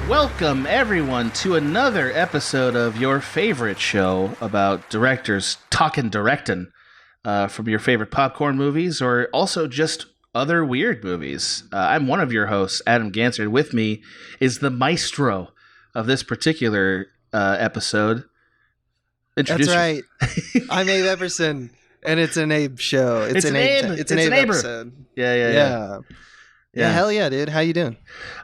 Welcome, everyone, to another episode of your favorite show about directors talking directing from your favorite popcorn movies or also just other weird movies. I'm one of your hosts, Adam Ganser. With me is the maestro of this particular episode. That's right. I'm Abe Epperson, and it's an Abe show. It's an Abe episode. Yeah. Hell yeah, dude. How you doing?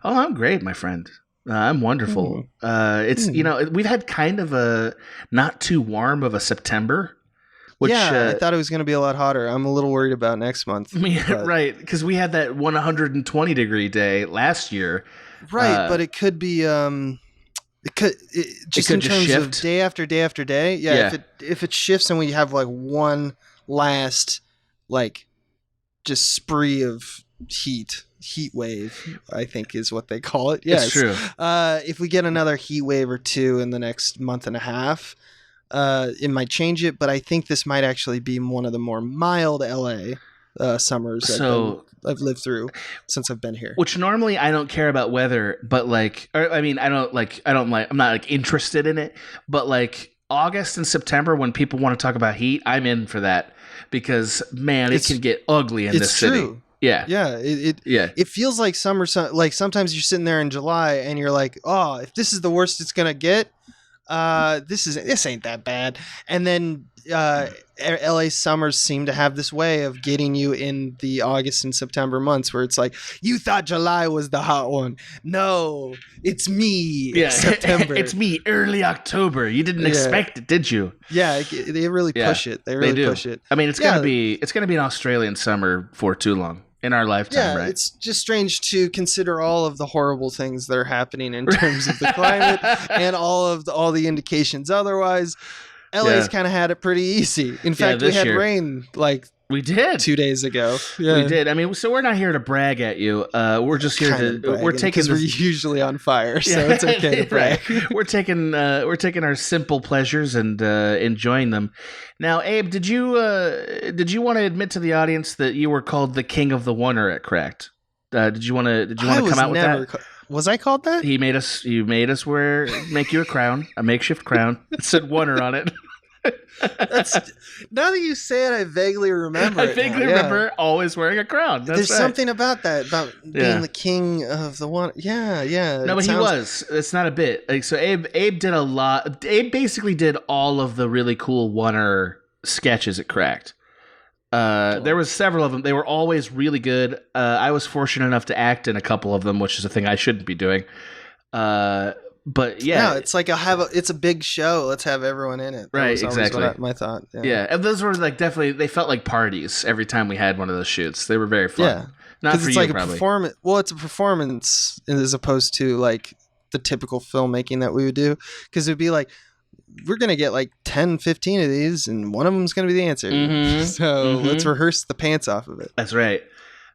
Oh, I'm great, my friend. I'm wonderful. We've had kind of a not too warm of a September. Which, I thought it was going to be a lot hotter. I'm a little worried about next month. Right, because we had that 120 degree day last year. Right, but it could be in terms of day after day after day. Yeah. If it shifts and we have like one last just spree of heat wave, I think is what they call it. Yes. It's true. If we get another heat wave or two in the next month and a half, it might change it, but I think this might actually be one of the more mild LA summers I've lived through since I've been here. Which normally I don't care about weather, but I'm not interested in it, but August and September when people want to talk about heat, I'm in for that because man, it can get ugly in this city. True. Yeah. It feels like summer. Like sometimes you're sitting there in July and you're like, oh, if this is the worst it's gonna get, this ain't that bad. And then LA summers seem to have this way of getting you in the August and September months where it's like, you thought July was the hot one. No, it's me. Yeah. September. It's me. Early October. You didn't expect it, did you? Yeah, they really push it. They really push it. I mean, it's gonna be an Australian summer for too long. In our lifetime, right? It's just strange to consider all of the horrible things that are happening in terms of the climate and all the indications otherwise. LA's kind of had it pretty easy. In fact, we had rain we did 2 days ago. Yeah. We did. I mean, so we're not here to brag at you. We're just here we're usually on fire, so it's okay to brag. We're taking our simple pleasures and enjoying them. Now, Abe, did you want to admit to the audience that you were called the King of the Oneer at Cracked? Did you want to come out with that? Was I called that? You made us make you a crown, a makeshift crown. It said Oneer on it. Now that you say it, I vaguely remember. I vaguely remember always wearing a crown. There's something about that, about being the king of the one. Yeah. No, but he was. It's not a bit. So Abe did a lot. Abe basically did all of the really cool Oneer sketches at Cracked. There was several of them. They were always really good. I was fortunate enough to act in a couple of them, which is a thing I shouldn't be doing. But yeah, no, it's like it's a big show. Let's have everyone in it. Right, exactly. My thought. Yeah, and those were definitely. They felt like parties every time we had one of those shoots. They were very fun. Yeah, not for it's you, like probably. A performance. Well, it's a performance as opposed to the typical filmmaking that we would do. Because it'd be like, we're gonna get 10, 15 of these, and one of them's gonna be the answer. Mm-hmm. So let's rehearse the pants off of it. That's right.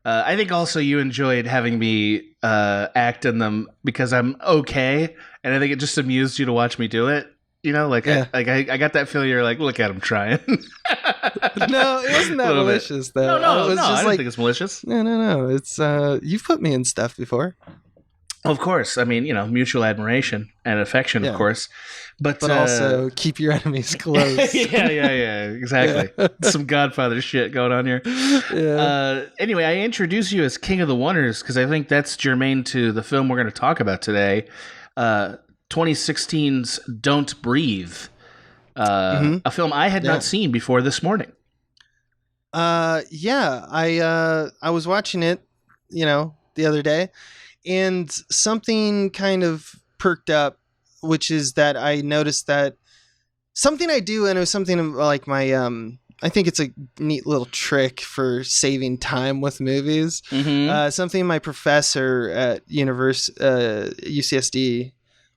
I think also you enjoyed having me act in them because I'm okay, and I think it just amused you to watch me do it. You know, I got that feeling. You're like, look at him trying. No, it wasn't that malicious though. No, it was just I don't think it's malicious. No. It's you've put me in stuff before. Of course. I mean, mutual admiration and affection, of course. But also keep your enemies close. Yeah, exactly. Some Godfather shit going on here. Yeah. Anyway, I introduce you as King of the Oneers because I think that's germane to the film we're going to talk about today. 2016's Don't Breathe. A film I had not seen before this morning. I was watching it, the other day, and something kind of perked up, which is that I noticed that something I do, and it was something like my, I think it's a neat little trick for saving time with movies. Mm-hmm. Something my professor at UCSD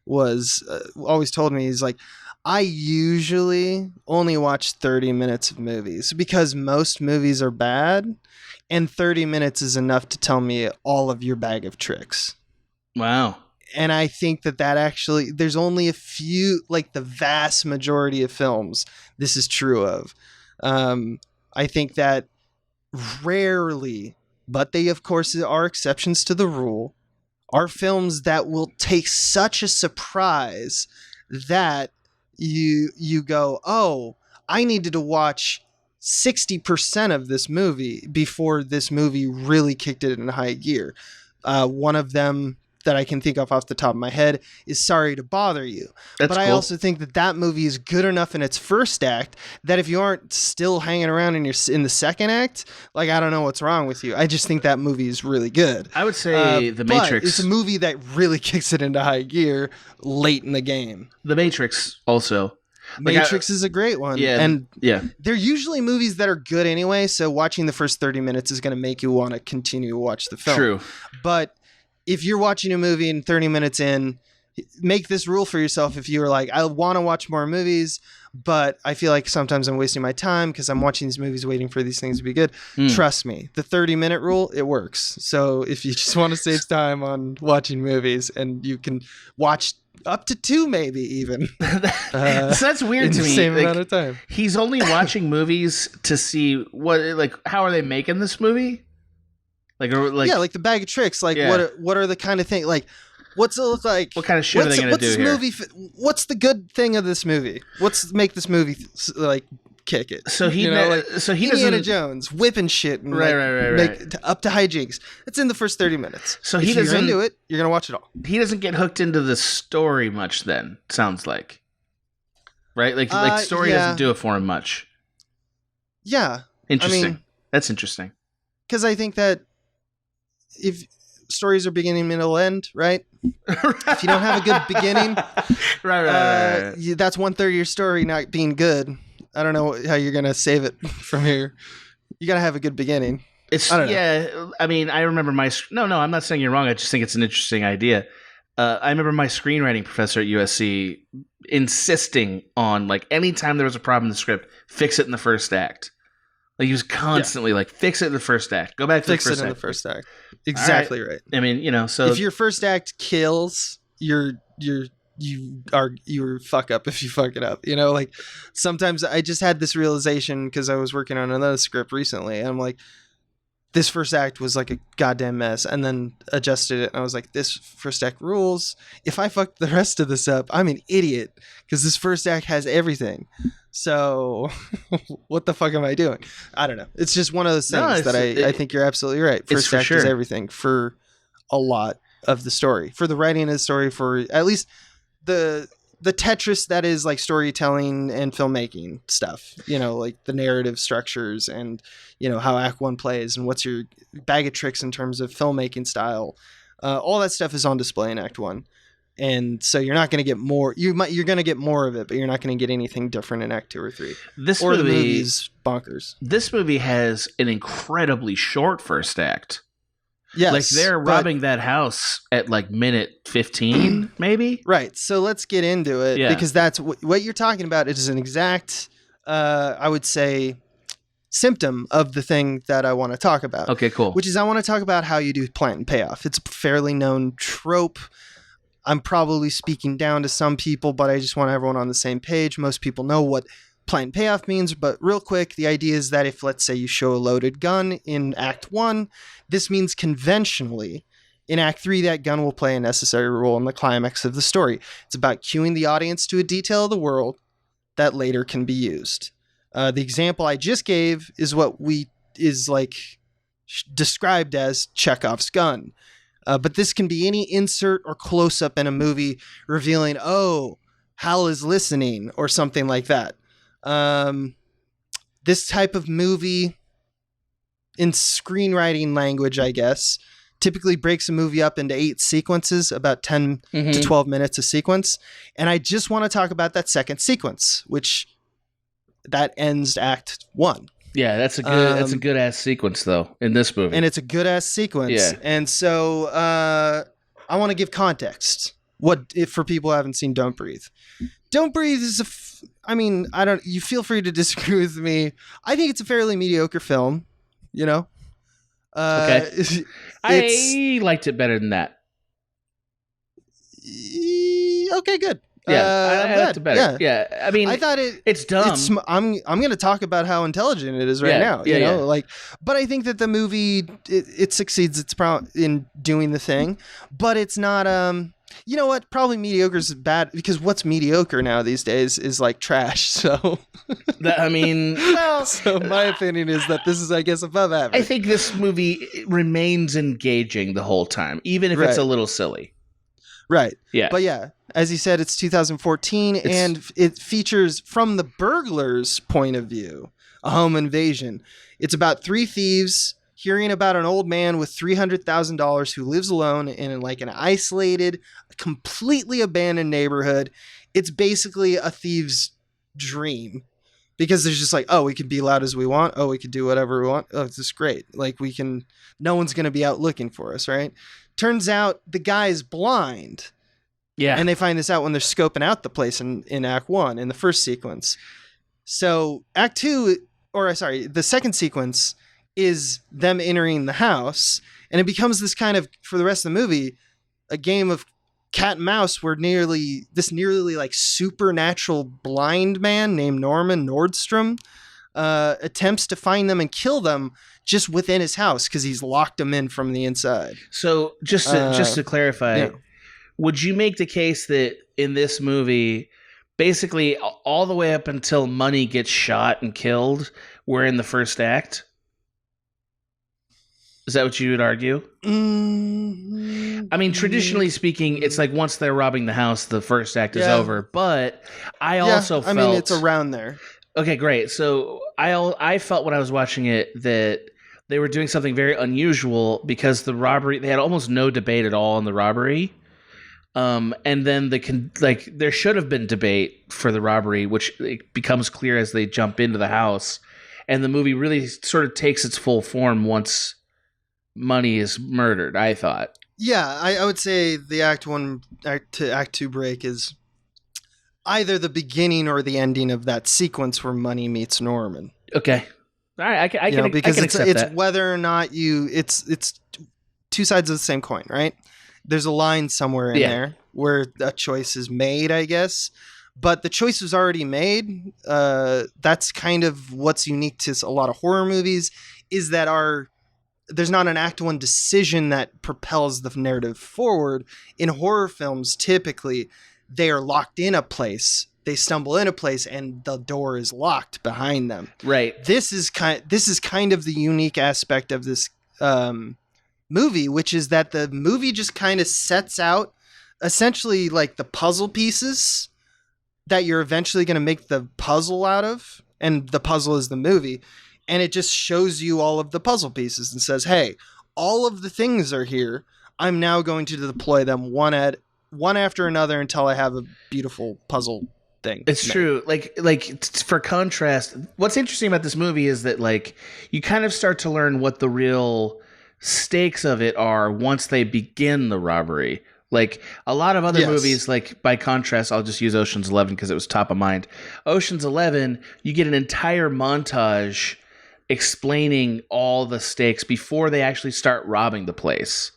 was always told me, he's like, I usually only watch 30 minutes of movies because most movies are bad, and 30 minutes is enough to tell me all of your bag of tricks. Wow. And I think that actually, there's only a few, the vast majority of films this is true of. I think that rarely, but they of course are exceptions to the rule, are films that will take such a surprise that you go, oh, I needed to watch 60% of this movie before this movie really kicked it in high gear. One of them that I can think of off the top of my head is Sorry to Bother You. That's but I cool. also think that movie is good enough in its first act that if you aren't still hanging around in the second act, like, I don't know what's wrong with you. I just think that movie is really good. I would say The Matrix. It's a movie that really kicks it into high gear late in the game. The Matrix also. Matrix is a great one. Yeah, and yeah. they're usually movies that are good anyway, so watching the first 30 minutes is going to make you want to continue to watch the film. True. But if you're watching a movie and 30 minutes in, make this rule for yourself. If you're like, I want to watch more movies, but I feel like sometimes I'm wasting my time because I'm watching these movies waiting for these things to be good. Trust me, the 30-minute rule, it works. So if you just want to save time on watching movies, and you can watch up to 2 maybe even. So that's weird to me. Same amount of time. He's only watching movies to see how are they making this movie? Like the bag of tricks. Like, what are the kind of thing? Like, what's it look like? What kind of shit are they going to do here? What's the good thing of this movie? What's make this movie like kick it? So he Indiana Jones whipping shit and right. Up to hijinks. It's in the first 30 minutes. So if you're into it, you're gonna watch it all. He doesn't get hooked into the story much. Then sounds like, right? Like story doesn't do it for him much. Yeah, interesting. That's interesting. Because I think that if stories are beginning, middle, end, right? If you don't have a good beginning, right. That's 1/3 of your story not being good. I don't know how you're gonna save it from here. You gotta have a good beginning. I don't know. I mean, I remember no, I'm not saying you're wrong. I just think it's an interesting idea. I remember my screenwriting professor at USC insisting on, like, anytime there was a problem in the script, fix it in the first act. Like, he was constantly like, fix it in the first act. Go back to fix the first it act. in the first act. Exactly right. I mean, so if your first act kills, you're fuck up if you fuck it up. Like, sometimes I just had this realization because I was working on another script recently, and I'm like, this first act was like a goddamn mess, and then adjusted it, and I was like, this first act rules. If I fuck the rest of this up, I'm an idiot because this first act has everything. So what the fuck am I doing? I don't know. It's just one of those things I think you're absolutely right. First act is everything for a lot of the story, for the writing of the story, for at least the Tetris that is like storytelling and filmmaking stuff, like the narrative structures and, how Act 1 plays and what's your bag of tricks in terms of filmmaking style. All that stuff is on display in Act 1. And so you're not going to get more. You're going to get more of it, but you're not going to get anything different in Act 2 or 3. The movie's bonkers. This movie has an incredibly short first act. Yes, like they're robbing that house at like minute 15, maybe. Right. So let's get into it because that's what you're talking about. It is an exact, I would say, symptom of the thing that I want to talk about. Okay, cool. Which is I want to talk about how you do plant and payoff. It's a fairly known trope. I'm probably speaking down to some people, but I just want everyone on the same page. Most people know what plant and payoff means, but real quick, the idea is that if, let's say, you show a loaded gun in Act 1, this means conventionally in Act 3, that gun will play a necessary role in the climax of the story. It's about cueing the audience to a detail of the world that later can be used. The example I just gave is what is described as Chekhov's gun. But this can be any insert or close-up in a movie revealing, oh, Hal is listening or something like that. This type of movie, in screenwriting language, I guess, typically breaks a movie up into 8 sequences, about 10 to 12 minutes a sequence. And I just want to talk about that second sequence, which that ends Act 1. Yeah, that's a good ass sequence though in this movie, and it's a good ass sequence. Yeah. And so I want to give context. For people who haven't seen Don't Breathe? Don't Breathe is you feel free to disagree with me. I think it's a fairly mediocre film. Okay. I liked it better than that. Okay, good. Yeah, I'm I glad. liked it better. Yeah, I mean, I thought it's dumb. I'm going to talk about how intelligent it is right Yeah, now. yeah, You know, yeah. like, but I think that the movie it succeeds. It's in doing the thing, but it's not. You know what? Probably mediocre is bad because what's mediocre now these days is like trash. So, I mean, well, so my opinion is that this is, I guess, above average. I think this movie remains engaging the whole time, even if it's a little silly. Right. Yeah. But yeah, as you said, it's 2014, and it features, from the burglar's point of view, a home invasion. It's about three thieves hearing about an old man with $300,000 who lives alone in like an isolated, completely abandoned neighborhood. It's basically a thief's dream. Because there's just like, oh, we can be loud as we want. Oh, we can do whatever we want. Oh, it's just great. Like no one's going to be out looking for us, right? Turns out the guy's blind. Yeah. And they find this out when they're scoping out the place in Act 1, in the first sequence. So Act 2, the second sequence is them entering the house. And it becomes this kind of, for the rest of the movie, a game of cat and mouse where nearly like supernatural blind man named Norman Nordstrom attempts to find them and kill them just within his house because he's locked them in from the inside. So just to clarify, would you make the case that in this movie, basically all the way up until Money gets shot and killed, we're in the first act? Is that what you would argue? Mm-hmm. I mean, traditionally speaking, it's like once they're robbing the house, the first act is over. But I also felt... I mean, it's around there. Okay, great. So I felt when I was watching it that they were doing something very unusual because the robbery... They had almost no debate at all on the robbery. And then there should have been debate for the robbery, which it becomes clear as they jump into the house. And the movie really sort of takes its full form once Money is murdered, I thought. Yeah, I would say the Act 1 to Act 2 break is either the beginning or the ending of that sequence where Money meets Norman. Okay. All right, I can because accept it's that. whether or not it's two sides of the same coin, right? There's a line somewhere in there where a choice is made, I guess. But the choice was already made. That's kind of what's unique to a lot of horror movies, is that there's not an Act 1 decision that propels the narrative forward. In horror films, typically, they are locked in a place. They stumble in a place and the door is locked behind them. Right. This is kind of the unique aspect of this movie, which is that the movie just kind of sets out essentially like the puzzle pieces that you're eventually going to make the puzzle out of. And the puzzle is the movie. And it just shows you all of the puzzle pieces and says, hey, all of the things are here. I'm now going to deploy them one after another until I have a beautiful puzzle thing. It's true. Like for contrast, what's interesting about this movie is that like you kind of start to learn what the real stakes of it are once they begin the robbery. Like a lot of other movies, like by contrast, I'll just use Ocean's 11 because it was top of mind. Ocean's 11, you get an entire montage explaining all the stakes before they actually start robbing the place.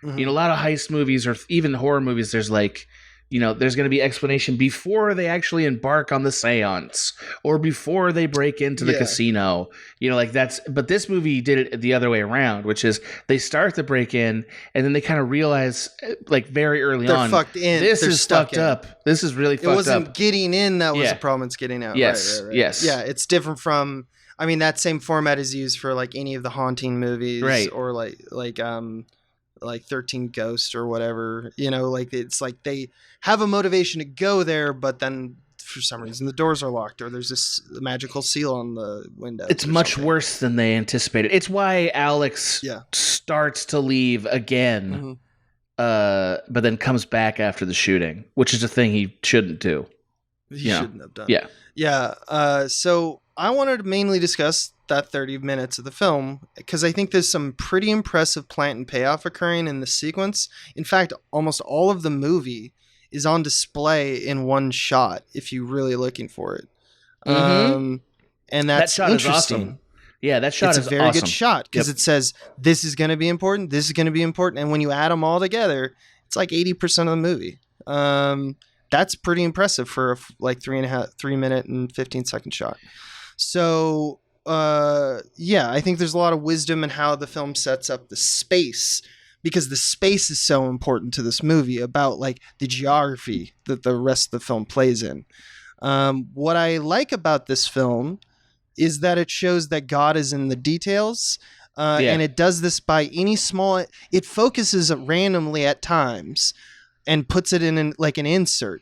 Mm-hmm. You know, a lot of heist movies or even horror movies, there's like, you know, there's going to be explanation before they actually embark on the seance or before they break into the casino. You know, like but this movie did it the other way around, which is they start the break in and then they kind of realize like very early on, fucked in. This is fucked up. This is really fucked up. It wasn't getting in that was the problem. It's getting out. Yes. Right. Yes. Yeah. It's different from, I mean, that same format is used for like any of the Haunting movies, right? Or like 13 Ghosts or whatever, you know, like it's like they have a motivation to go there, but then for some reason the doors are locked or there's this magical seal on the window. It's much worse than they anticipated. It's why Alex starts to leave again, but then comes back after the shooting, which is a thing he shouldn't do. He shouldn't have done. Yeah. Yeah. So I wanted to mainly discuss that 30 minutes of the film because I think there's some pretty impressive plant and payoff occurring in the sequence. In fact, almost all of the movie is on display in one shot if you're really looking for it. And that's that shot interesting. Is awesome. Yeah, that shot is a very awesome. good shot because it says this is going to be important, this is going to be important, and when you add them all together, it's like 80% of the movie. that's pretty impressive for a 3 minute and 15-second shot. So I think there's a lot of wisdom in how the film sets up the space, because the space is so important to this movie, about like the geography that the rest of the film plays in. What I like about this film is that it shows that God is in the details, and it does this by it focuses randomly at times and puts it in like an insert.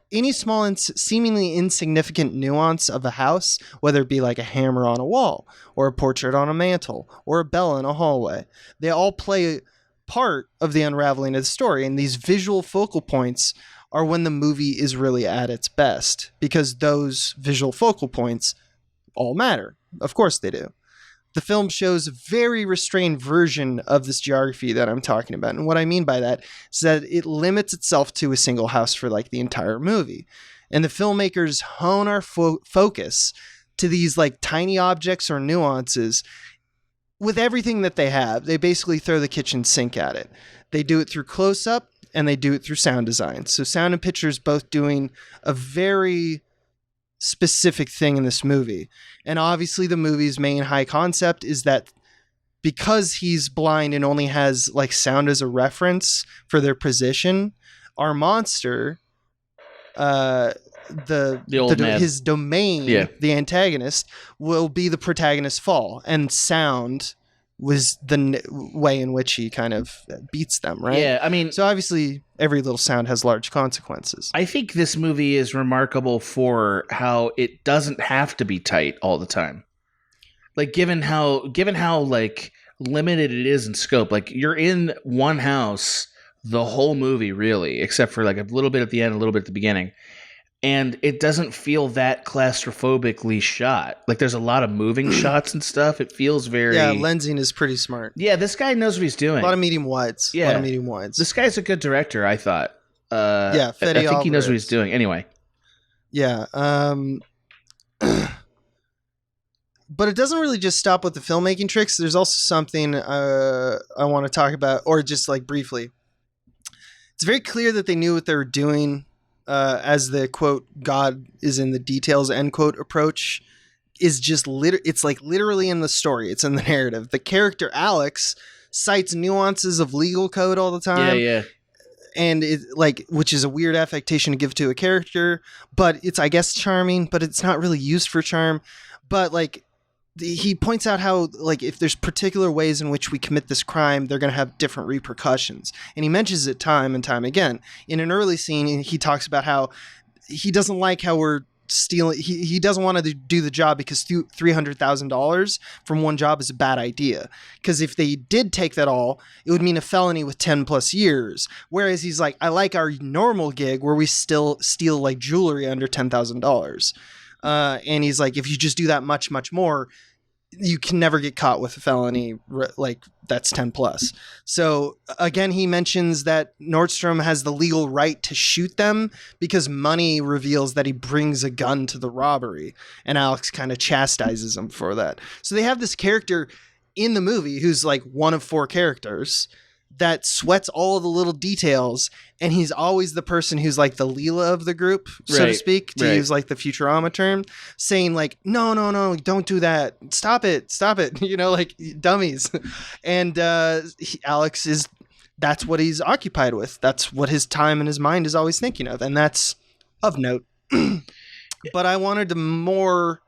Any small and seemingly insignificant nuance of a house, whether it be like a hammer on a wall or a portrait on a mantle or a bell in a hallway, they all play part of the unraveling of the story. And these visual focal points are when the movie is really at its best, because those visual focal points all matter. Of course they do. The film shows a very restrained version of this geography that I'm talking about. And what I mean by that is that it limits itself to a single house for like the entire movie. And the filmmakers hone our focus to these like tiny objects or nuances with everything that they have. They basically throw the kitchen sink at it. They do it through close-up and they do it through sound design. So sound and pictures both doing a very specific thing in this movie. And obviously the movie's main high concept is that because he's blind and only has like sound as a reference for their position, our monster, his domain, the antagonist, will be the protagonist's fall, and sound was the way in which he kind of beats them, right? Yeah, I mean... So obviously, every little sound has large consequences. I think this movie is remarkable for how it doesn't have to be tight all the time. Like, given how like, limited it is in scope. Like, you're in one house the whole movie, really, except for, like, a little bit at the end, a little bit at the beginning. And it doesn't feel that claustrophobically shot. Like, there's a lot of moving shots and stuff. It feels very... Yeah, lensing is pretty smart. Yeah, this guy knows what he's doing. A lot of medium wides. Yeah. A lot of medium wides. This guy's a good director, I thought. Yeah, Fede I think he knows Alvarez. what he's doing. Anyway. Yeah. But it doesn't really just stop with the filmmaking tricks. There's also something I want to talk about, or just like briefly. It's very clear that they knew what they were doing. As the quote "God is in the details" end quote approach is just it's like literally in the story. It's in the narrative. The character Alex cites nuances of legal code all the time. Yeah. And it like, which is a weird affectation to give to a character, but it's, I guess, charming, but it's not really used for charm. But like, he points out how, like, if there's particular ways in which we commit this crime, they're going to have different repercussions. And he mentions it time and time again. In an early scene, he talks about how he doesn't like how we're stealing. He doesn't want to do the job because $300,000 from one job is a bad idea. Because if they did take that all, it would mean a felony with 10 plus years. Whereas he's like, I like our normal gig where we still steal like jewelry under $10,000. And he's like, if you just do that much, much more, you can never get caught with a felony like that's 10 plus. So again, he mentions that Nordstrom has the legal right to shoot them because money reveals that he brings a gun to the robbery, and Alex kind of chastises him for that. So they have this character in the movie who's like one of four characters that sweats all the little details, and he's always the person who's like the Leela of the group, so to speak, to use like the Futurama term, saying like, no, don't do that. Stop it. You know, like dummies. And Alex that's what he's occupied with. That's what his time and his mind is always thinking of. And that's of note. But I wanted to more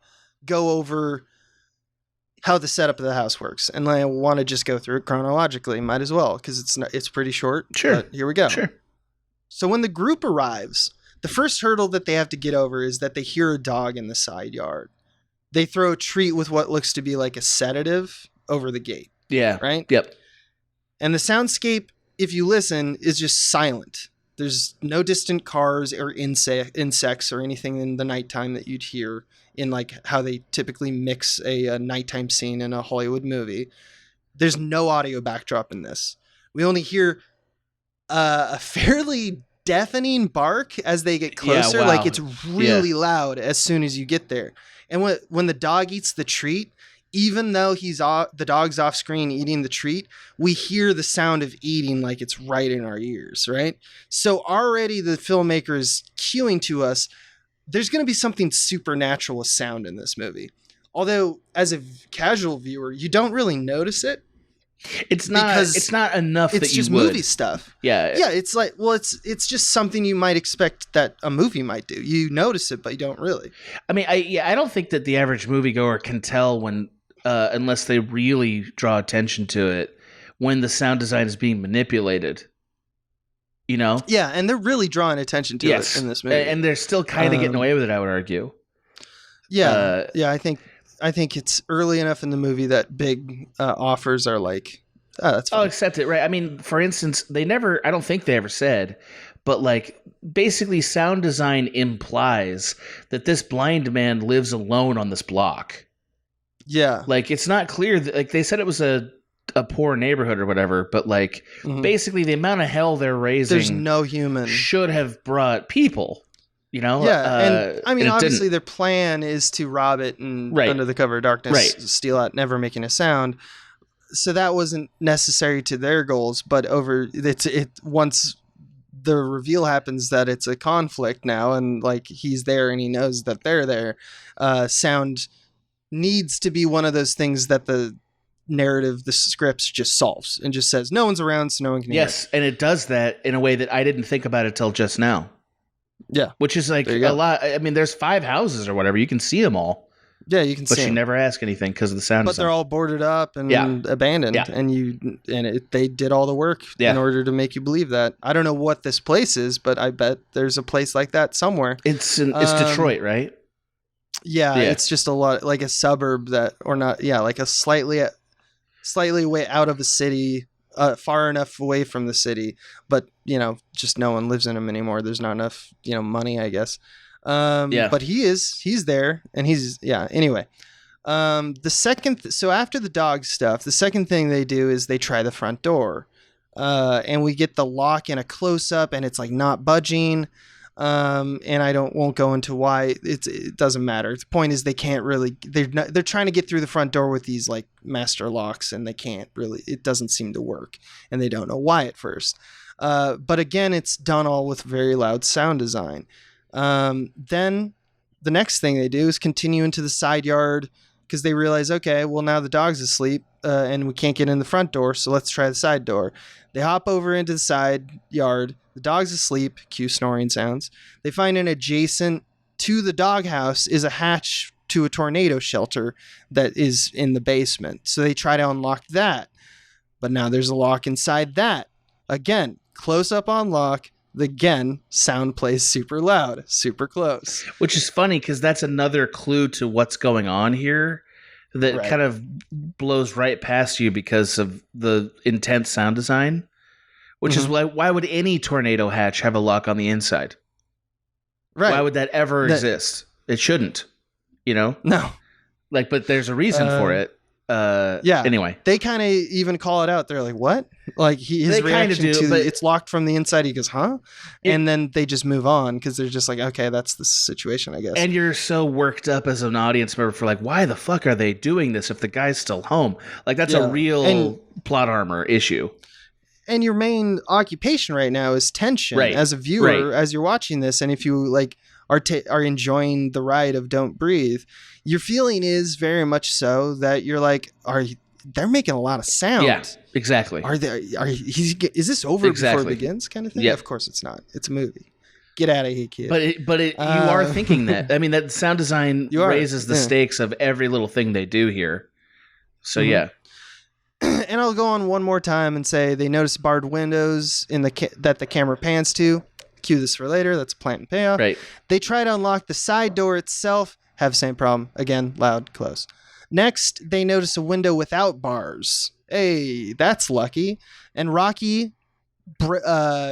go over how the setup of the house works, and I want to just go through it chronologically. Might as well, because it's pretty short. Sure. But here we go. Sure. So when the group arrives, the first hurdle that they have to get over is that they hear a dog in the side yard. They throw a treat with what looks to be like a sedative over the gate. Yeah. Right? Yep. And the soundscape, if you listen, is just silent. There's no distant cars or insects or anything in the nighttime that you'd hear in like how they typically mix a nighttime scene in a Hollywood movie. There's no audio backdrop in this. We only hear a fairly deafening bark as they get closer. Yeah, wow. Like it's really loud as soon as you get there. And when the dog eats the treat, even though the dog's off screen eating the treat, we hear the sound of eating like it's right in our ears, right? So already the filmmaker is cueing to us, there's going to be something supernatural with sound in this movie. Although, as a casual viewer, you don't really notice it. It's not enough that you would. It's just movie stuff. Yeah. Yeah, it's like, well, it's just something you might expect that a movie might do. You notice it, but you don't really. I mean, I don't think that the average moviegoer can tell when, unless they really draw attention to it, when the sound design is being manipulated. You know? Yeah, and they're really drawing attention to it in this movie. And they're still kind of getting away with it, I would argue. Yeah, I think it's early enough in the movie that big offers are like, oh, that's fine. I'll accept it, right? I mean, for instance, I don't think they ever said, but like basically sound design implies that this blind man lives alone on this block. Yeah. Like it's not clear that, like they said it was a poor neighborhood or whatever, but like basically the amount of hell they're raising, there's no human, should have brought people, you know? Yeah, and I mean, and obviously their plan is to rob it and under the cover of darkness, steal out, never making a sound. So that wasn't necessary to their goals, but once the reveal happens that it's a conflict now, and like he's there and he knows that they're there, sound needs to be one of those things that the narrative, the scripts just solves and just says no one's around, so no one can hear. Yes, and it does that in a way that I didn't think about it till just now. Yeah, which is like a lot. I mean, there's 5 houses or whatever. You can see them all. Yeah, you can see. But you never ask anything because of the sound. But they're all boarded up and abandoned, and they did all the work in order to make you believe that. I don't know what this place is, but I bet there's a place like that somewhere. It's Detroit, right? Yeah, it's just a lot like a suburb like a slightly way out of the city, far enough away from the city, but just no one lives in them anymore. There's not enough money, I guess. But he's there, and anyway. So after the dog stuff, the second thing they do is they try the front door, and we get the lock in a close up, and it's like not budging. And I won't go into why. It doesn't matter. The point is they can't really. They're trying to get through the front door with these like master locks, and they can't really. It doesn't seem to work, and they don't know why at first. But again, it's done all with very loud sound design. Then the next thing they do is continue into the side yard because they realize, okay, well now the dog's asleep, and we can't get in the front door, so let's try the side door. They hop over into the side yard. The dog's asleep. Cue snoring sounds. They find an adjacent to the doghouse is a hatch to a tornado shelter that is in the basement. So they try to unlock that, but now there's a lock inside that. Again, close up on lock. Again, sound plays super loud, super close. Which is funny because that's another clue to what's going on here that kind of blows right past you because of the intense sound design. Which is why would any tornado hatch have a lock on the inside? Right. Why would that ever exist? It shouldn't, No. Like, but there's a reason for it. Anyway. They kind of even call it out. They're like, what? Like his reaction to it's locked from the inside. He goes, huh? And then they just move on because they're just like, okay, that's the situation, I guess. And you're so worked up as an audience member for like, why the fuck are they doing this if the guy's still home? Like that's a real plot armor issue. And your main occupation right now is tension as a viewer, as you're watching this. And if you like are enjoying the ride of Don't Breathe, your feeling is very much so that you're like, they're making a lot of sound. Yeah, exactly. Is this over before it begins kind of thing? Yeah. Of course it's not. It's a movie. Get out of here, kid. But you are thinking that. I mean, that sound design raises the stakes of every little thing they do here. So yeah. And I'll go on one more time and say they notice barred windows in that the camera pans to. Cue this for later. That's plant and payoff. Right. They try to unlock the side door itself. Have the same problem. Again, loud, close. Next, they notice a window without bars. Hey, that's lucky. And Rocky,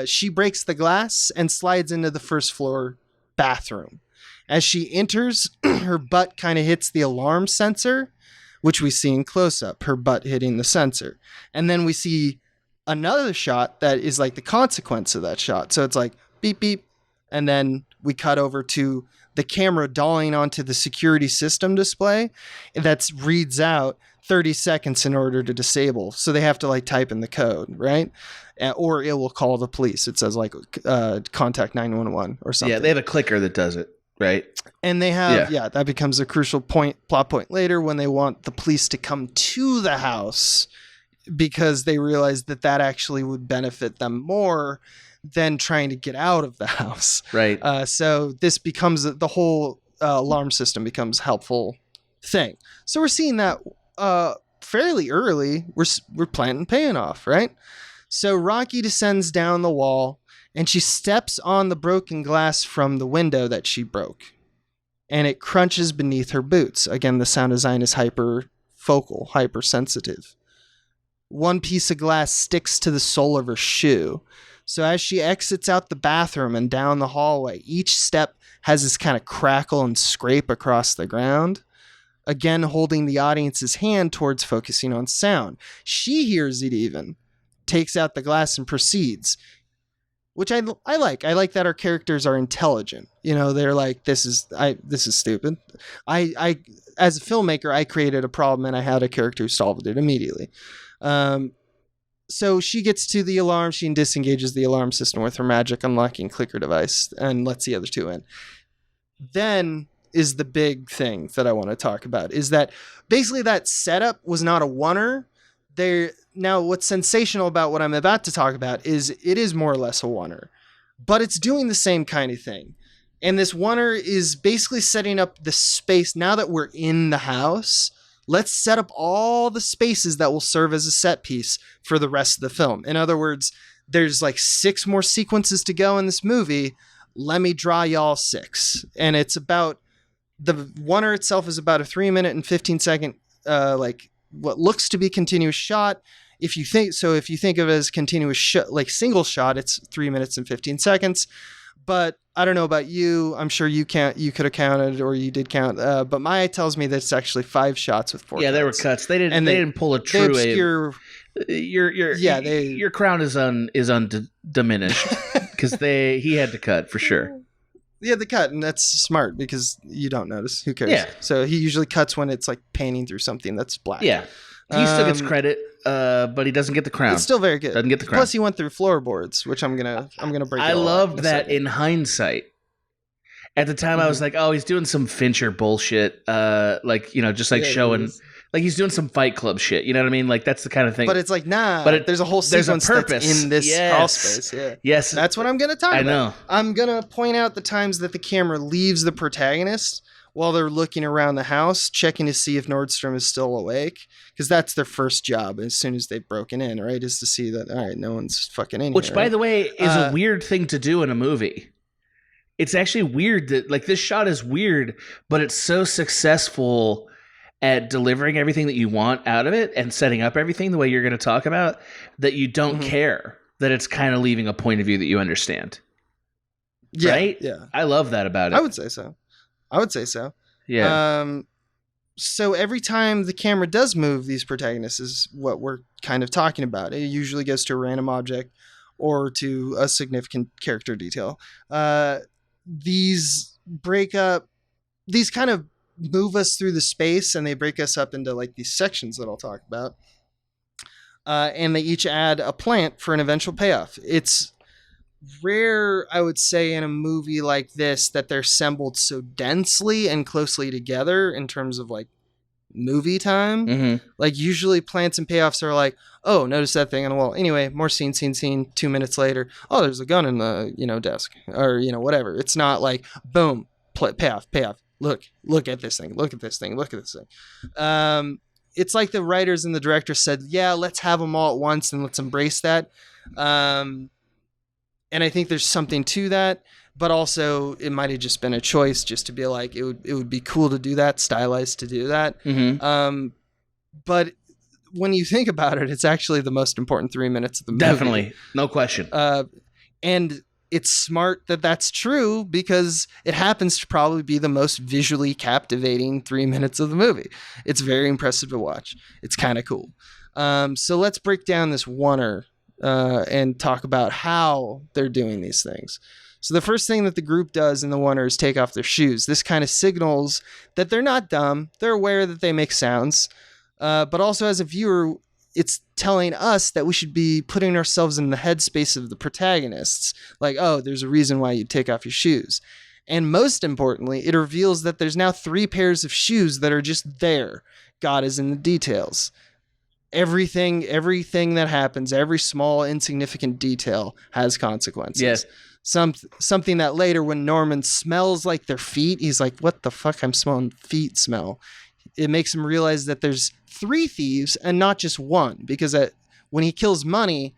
she breaks the glass and slides into the first floor bathroom. As she enters, her butt kind of hits the alarm sensor, which we see in close-up, her butt hitting the sensor. And then we see another shot that is like the consequence of that shot. So it's like beep, beep. And then we cut over to the camera dollying onto the security system display that reads out 30 seconds in order to disable. So they have to like type in the code, right? Or it will call the police. It says like contact 911 or something. Yeah, they have a clicker that does it, right? And they have, that becomes a crucial plot point later when they want the police to come to the house because they realize that actually would benefit them more than trying to get out of the house. Right. So this becomes the whole alarm system becomes helpful thing. So we're seeing that fairly early. We're planting payoff, right? So Rocky descends down the wall and she steps on the broken glass from the window that she broke. And it crunches beneath her boots. Again, the sound design is hyper-focal, hypersensitive. One piece of glass sticks to the sole of her shoe. So as she exits out the bathroom and down the hallway, each step has this kind of crackle and scrape across the ground. Again, holding the audience's hand towards focusing on sound. She hears it even, takes out the glass and proceeds. Which I like. I like that our characters are intelligent. You know, they're like, this is stupid. I as a filmmaker, I created a problem and I had a character who solved it immediately. So she gets to the alarm. She disengages the alarm system with her magic unlocking clicker device and lets the other two in. Then is the big thing that I want to talk about is that basically that setup was not a oneer. Now, what's sensational about what I'm about to talk about is it is more or less a oneer, but it's doing the same kind of thing. And this oneer is basically setting up the space. Now that we're in the house, let's set up all the spaces that will serve as a set piece for the rest of the film. In other words, there's like 6 more sequences to go in this movie. Let me draw y'all 6. And it's about, the oneer itself is about a 3-minute and 15-second, like what looks to be continuous shot. If you think of it as continuous like single shot, it's 3 minutes and 15 seconds. But I don't know about you. I'm sure you could have counted or you did count. But my eye tells me that it's actually 5 shots with 4 cuts. There were cuts. They didn't pull a true. They obscure, your crown is undiminished because he had to cut for sure. Yeah, the cut, and that's smart because you don't notice. Who cares? Yeah. So he usually cuts when it's like panning through something that's black. Yeah. He still gets credit, but he doesn't get the crown. It's still very good. Doesn't get the crown. Plus, he went through floorboards, which I'm gonna break. I loved that in hindsight. At the time, I was like, "Oh, he's doing some Fincher bullshit, showing, like he's doing some Fight Club shit." You know what I mean? Like that's the kind of thing. But it's like, nah. But there's a whole sequence that's in this crawl space. Yeah. Yes, that's what I'm gonna talk about. I know. I'm gonna point out the times that the camera leaves the protagonist while they're looking around the house, checking to see if Nordstrom is still awake. Because that's their first job as soon as they've broken in, right? Is to see that, all right, no one's fucking in Which, here. by the way, is a weird thing to do in a movie. It's actually weird that, like, this shot is weird, but it's so successful at delivering everything that you want out of it and setting up everything the way you're going to talk about that you don't care that it's kind of leaving a point of view that you understand. Yeah, right? Yeah. I love that about it. I would say so. Yeah. So every time the camera does move these protagonists is what we're kind of talking about. It usually goes to a random object or to a significant character detail. These kind of move us through the space and they break us up into like these sections that I'll talk about. And they each add a plant for an eventual payoff. It's rare, I would say, in a movie like this that they're assembled so densely and closely together in terms of like movie time. Mm-hmm. Like usually plants and payoffs are like, oh, notice that thing on the wall. Anyway, more scene. 2 minutes later, oh, there's a gun in the desk or whatever. It's not like boom, payoff. Look at this thing. Look at this thing. It's like the writers and the director said, yeah, let's have them all at once and let's embrace that. And I think there's something to that, but also it might have just been a choice just to be like, it would be cool to do that, stylized to do that. Mm-hmm. But when you think about it, it's actually the most important 3 minutes of the movie. Definitely. No question. And it's smart that that's true because it happens to probably be the most visually captivating 3 minutes of the movie. It's very impressive to watch. It's kind of cool. So let's break down this oneer and talk about how they're doing these things. So the first thing that the group does in the oner is take off their shoes. This kind of signals that they're not dumb. They're aware that they make sounds. But also as a viewer, it's telling us that we should be putting ourselves in the headspace of the protagonists. Like, oh, there's a reason why you take off your shoes. And most importantly, it reveals that there's now 3 pairs of shoes that are just there. God is in the details. Everything that happens, every small insignificant detail has consequences. Yes. Something that later when Norman smells like their feet, he's like, what the fuck, I'm smelling feet smell. It makes him realize that there's 3 thieves and not just one, because when he kills Money,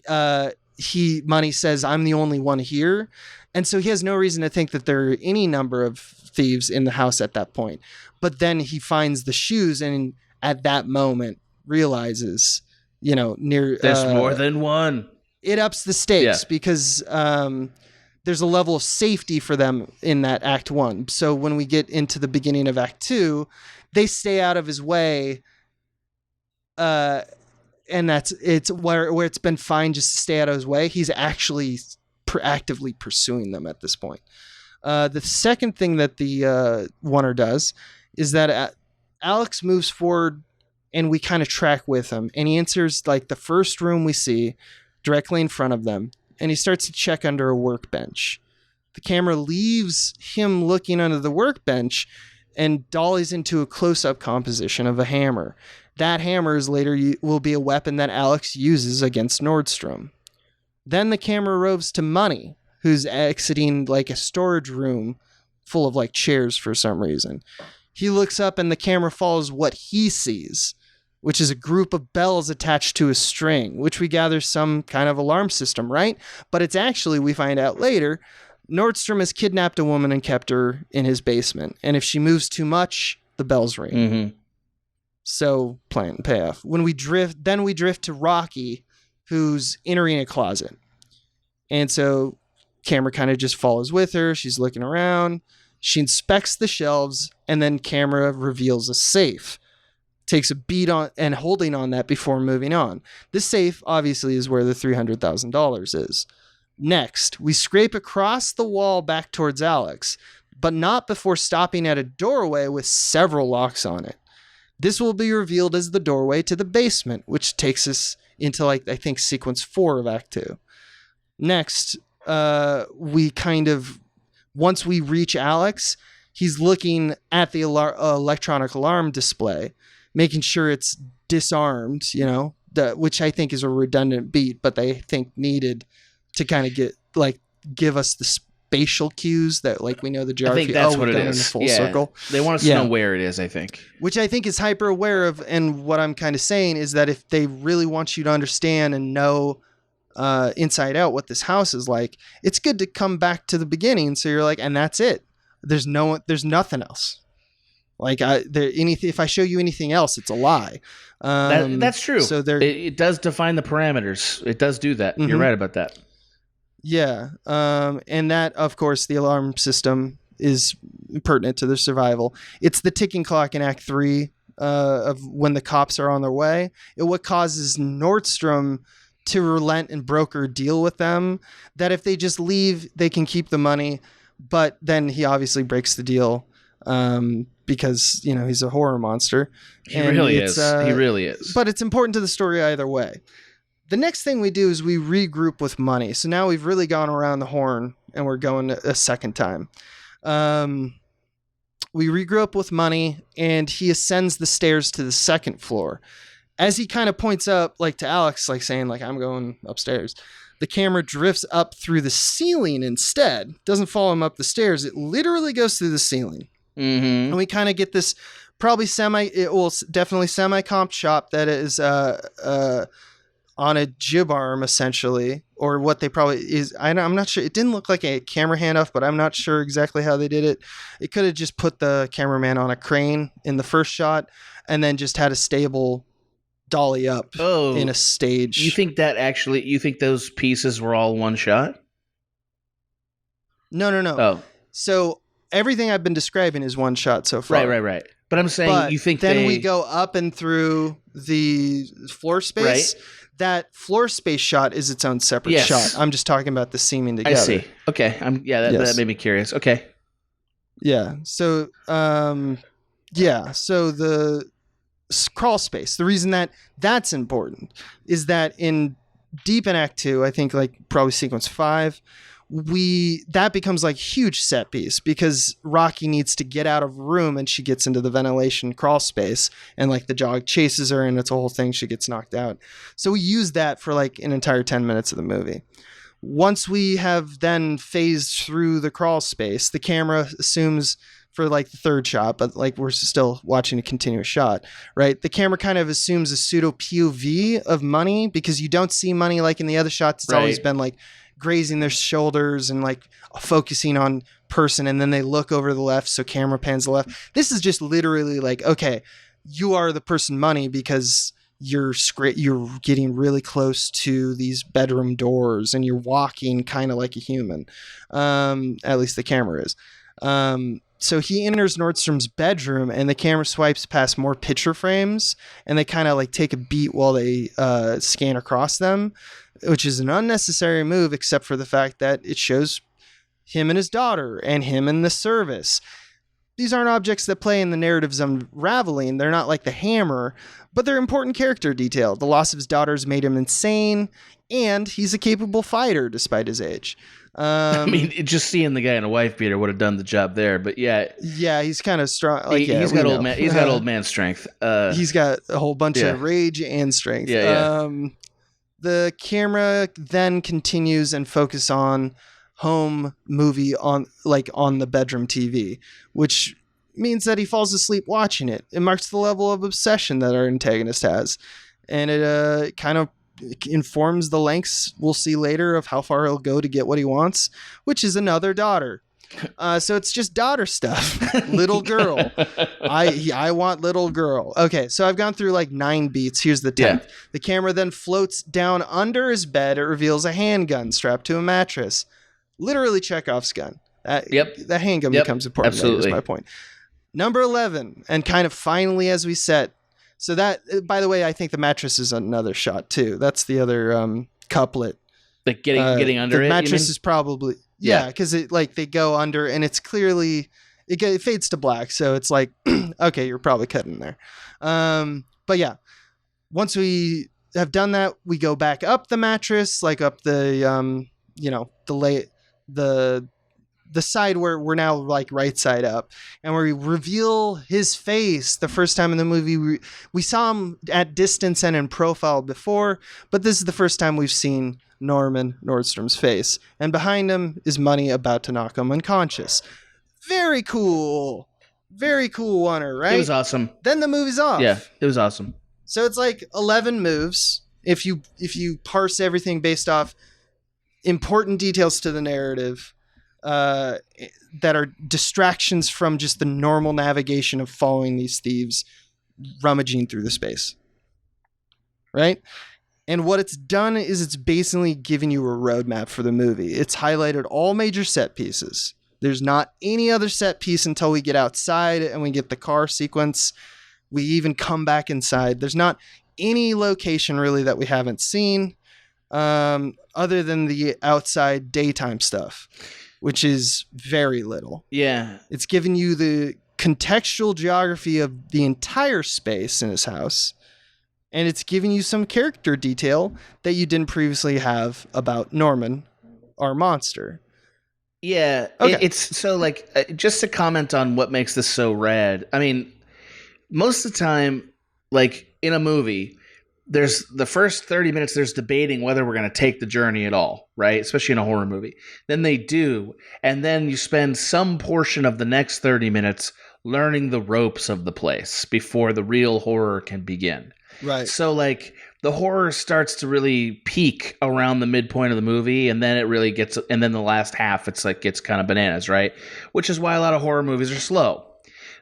Money says, I'm the only one here. And so he has no reason to think that there are any number of thieves in the house at that point. But then he finds the shoes and at that moment realizes, there's more than one. It ups the stakes because there's a level of safety for them in that Act 1. So when we get into the beginning of Act 2, they stay out of his way. And it's where it's been fine just to stay out of his way. He's actually actively pursuing them at this point. The second thing that the oner does is that Alex moves forward and we kind of track with him. And he enters like the first room we see directly in front of them. And he starts to check under a workbench. The camera leaves him looking under the workbench and dollies into a close-up composition of a hammer. That hammer will be a weapon that Alex uses against Nordstrom. Then the camera roves to Money, who's exiting like a storage room full of like chairs for some reason. He looks up and the camera follows what he sees, which is a group of bells attached to a string, which we gather some kind of alarm system, right? But it's actually, we find out later, Nordstrom has kidnapped a woman and kept her in his basement. And if she moves too much, the bells ring. Mm-hmm. So, plan and payoff. When we drift to Rocky, who's entering a closet. And so camera kind of just follows with her. She's looking around. She inspects the shelves, and then camera reveals a safe. Takes a beat on and holding on that before moving on. This safe obviously is where the $300,000 is. Next, we scrape across the wall back towards Alex, but not before stopping at a doorway with several locks on it. This will be revealed as the doorway to the basement, which takes us into like, I think, sequence 4 of Act 2. Next, we kind of, once we reach Alex, he's looking at the electronic alarm display, making sure it's disarmed, which I think is a redundant beat, but they think needed to kind of give us the spatial cues that like we know the geography. I think that's what it is. In a full circle. They want us to know where it is, I think. Which I think is hyper aware of. And what I'm kind of saying is that if they really want you to understand and know inside out what this house is like, it's good to come back to the beginning. So you're like, and that's it. There's nothing else. Like if I show you anything else, it's a lie. That's true. So it does define the parameters. It does do that. Mm-hmm. You're right about that. Yeah. And that, of course, the alarm system is pertinent to their survival. It's the ticking clock in Act 3 of when the cops are on their way. What causes Nordstrom to relent and broker a deal with them that if they just leave, they can keep the money. But then he obviously breaks the deal because, he's a horror monster. He really is. He really is. But it's important to the story either way. The next thing we do is we regroup with Money. So now we've really gone around the horn and we're going a second time. We regroup with Money and he ascends the stairs to the second floor. As he kind of points up like to Alex, like saying like, I'm going upstairs. The camera drifts up through the ceiling instead. Doesn't follow him up the stairs. It literally goes through the ceiling. Mm-hmm. And we kind of get this definitely semi-comp shot that is on a jib arm essentially, or what they probably is. I'm not sure. It didn't look like a camera handoff, but I'm not sure exactly how they did it. It could have just put the cameraman on a crane in the first shot and then just had a stable dolly up in a stage. You think those pieces were all one shot? No. Oh. So everything I've been describing is one shot so far. Right. But I'm saying But you think then we go up and through the floor space. Right. That floor space shot is its own separate Yes. shot. I'm just talking about the seaming together. I see. Okay. That made me curious. Okay. Yeah. So, so the crawl space, the reason that that's important is that in deep in Act 2, I think like probably sequence 5, that becomes like huge set piece because Rocky needs to get out of room and she gets into the ventilation crawl space and like the jog chases her and it's a whole thing. She gets knocked out. So we use that for like an entire 10 minutes of the movie. Once we have then phased through the crawl space, the camera assumes for like the third shot, but like we're still watching a continuous shot, right? The camera kind of assumes a pseudo POV of Money because you don't see Money like in the other shots. It's always been like grazing their shoulders and like focusing on person, and then they look over to the left, so camera pans the left. This is just literally like, okay, you are the person Money because you're getting really close to these bedroom doors and you're walking kind of like a human. At least the camera is. So he enters Nordstrom's bedroom and the camera swipes past more picture frames and they kind of like take a beat while they scan across them, which is an unnecessary move except for the fact that it shows him and his daughter and him and the service. These aren't objects that play in the narrative's unraveling. They're not like the hammer, but they're important character detail. The loss of his daughters made him insane, and he's a capable fighter despite his age. I mean, just seeing the guy in a wife beater would have done the job there, but yeah, he's kind of strong. Like, he's got old man. He's got old man strength. He's got a whole bunch of rage and strength. The camera then continues and focus on home movie on the bedroom TV, which means that he falls asleep watching it. It marks the level of obsession that our antagonist has, and it kind of informs the lengths we'll see later of how far he'll go to get what he wants, which is another daughter. So it's just daughter stuff. Little girl. I want little girl. Okay, so I've gone through like 9 beats. Here's the 10th. Yeah. The camera then floats down under his bed. It reveals a handgun strapped to a mattress. Literally Chekhov's gun. The handgun becomes important. Absolutely. Later, is my point. Number 11, and kind of finally as we set. So that, by the way, I think the mattress is another shot too. That's the other couplet. Like getting under the it. The mattress is probably because it like they go under and it's clearly it fades to black. So it's like okay, you're probably cutting there. But yeah, once we have done that, we go back up the mattress, like up the the side where we're now like right side up, and we reveal his face. The first time in the movie we saw him at distance and in profile before, but this is the first time we've seen Norman Nordstrom's face, and behind him is Money about to knock him unconscious. Very cool oneer, right? It was awesome. Then the movie's off. Yeah, it was awesome. So it's like 11 moves if you parse everything based off important details to the narrative that are distractions from just the normal navigation of following these thieves rummaging through the space. Right? And what it's done is it's basically giving you a roadmap for the movie. It's highlighted all major set pieces. There's not any other set piece until we get outside and we get the car sequence. We even come back inside. There's not any location really that we haven't seen other than the outside daytime stuff, which is very little. Yeah. It's giving you the contextual geography of the entire space in his house. And it's giving you some character detail that you didn't previously have about Norman, our monster. Yeah. Okay. It's so like, just to comment on what makes this so rad. I mean, most of the time, like in a movie, there's the first 30 minutes, there's debating whether we're going to take the journey at all, right? Especially in a horror movie. Then they do. And then you spend some portion of the next 30 minutes learning the ropes of the place before the real horror can begin. Right. So like the horror starts to really peak around the midpoint of the movie, and then it really gets, and then the last half, it's like gets kind of bananas, right? Which is why a lot of horror movies are slow.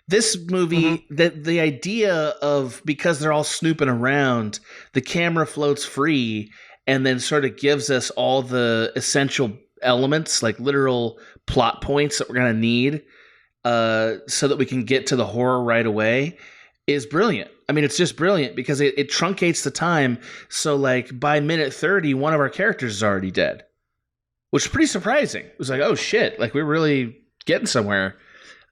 This movie, the idea of, because they're all snooping around, the camera floats free and then sort of gives us all the essential elements, like literal plot points that we're going to need. so that we can get to the horror right away is brilliant. I mean, it's just brilliant because it truncates the time. So like by minute 30, one of our characters is already dead, which is pretty surprising. It was like, oh shit, like we're really getting somewhere.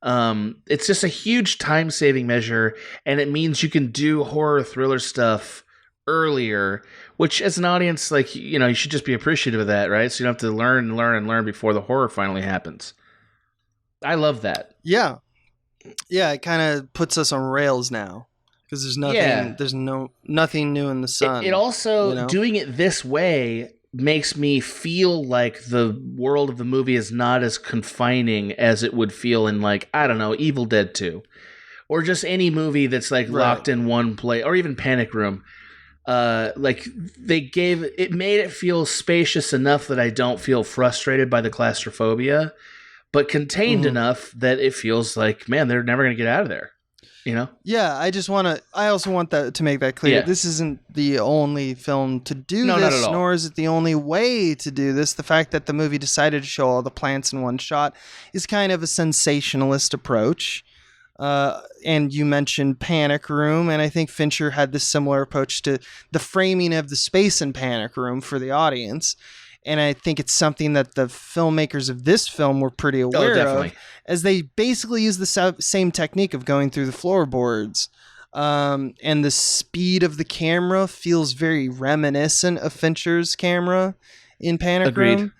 It's just a huge time saving measure, and it means you can do horror thriller stuff earlier, which as an audience, like, you know, you should just be appreciative of that, right? So you don't have to learn before the horror finally happens. I love that. Yeah. Yeah, it kind of puts us on rails now because there's nothing new in the sun. It also, you know? Doing it this way makes me feel like the world of the movie is not as confining as it would feel in, like, I don't know, Evil Dead 2 or just any movie that's like locked in one place, or even Panic Room. Like it made it feel spacious enough that I don't feel frustrated by the claustrophobia, but contained enough that it feels like, man, they're never going to get out of there, you know? Yeah, I also want that to make that clear. Yeah. This isn't the only film to do No, this, not at all. nor is it the only way to do this. The fact that the movie decided to show all the plants in one shot is kind of a sensationalist approach. And you mentioned Panic Room, and I think Fincher had this similar approach to the framing of the space in Panic Room for the audience. And I think it's something that the filmmakers of this film were pretty aware of, as they basically use the same technique of going through the floorboards. And the speed of the camera feels very reminiscent of Fincher's camera in Panic Room.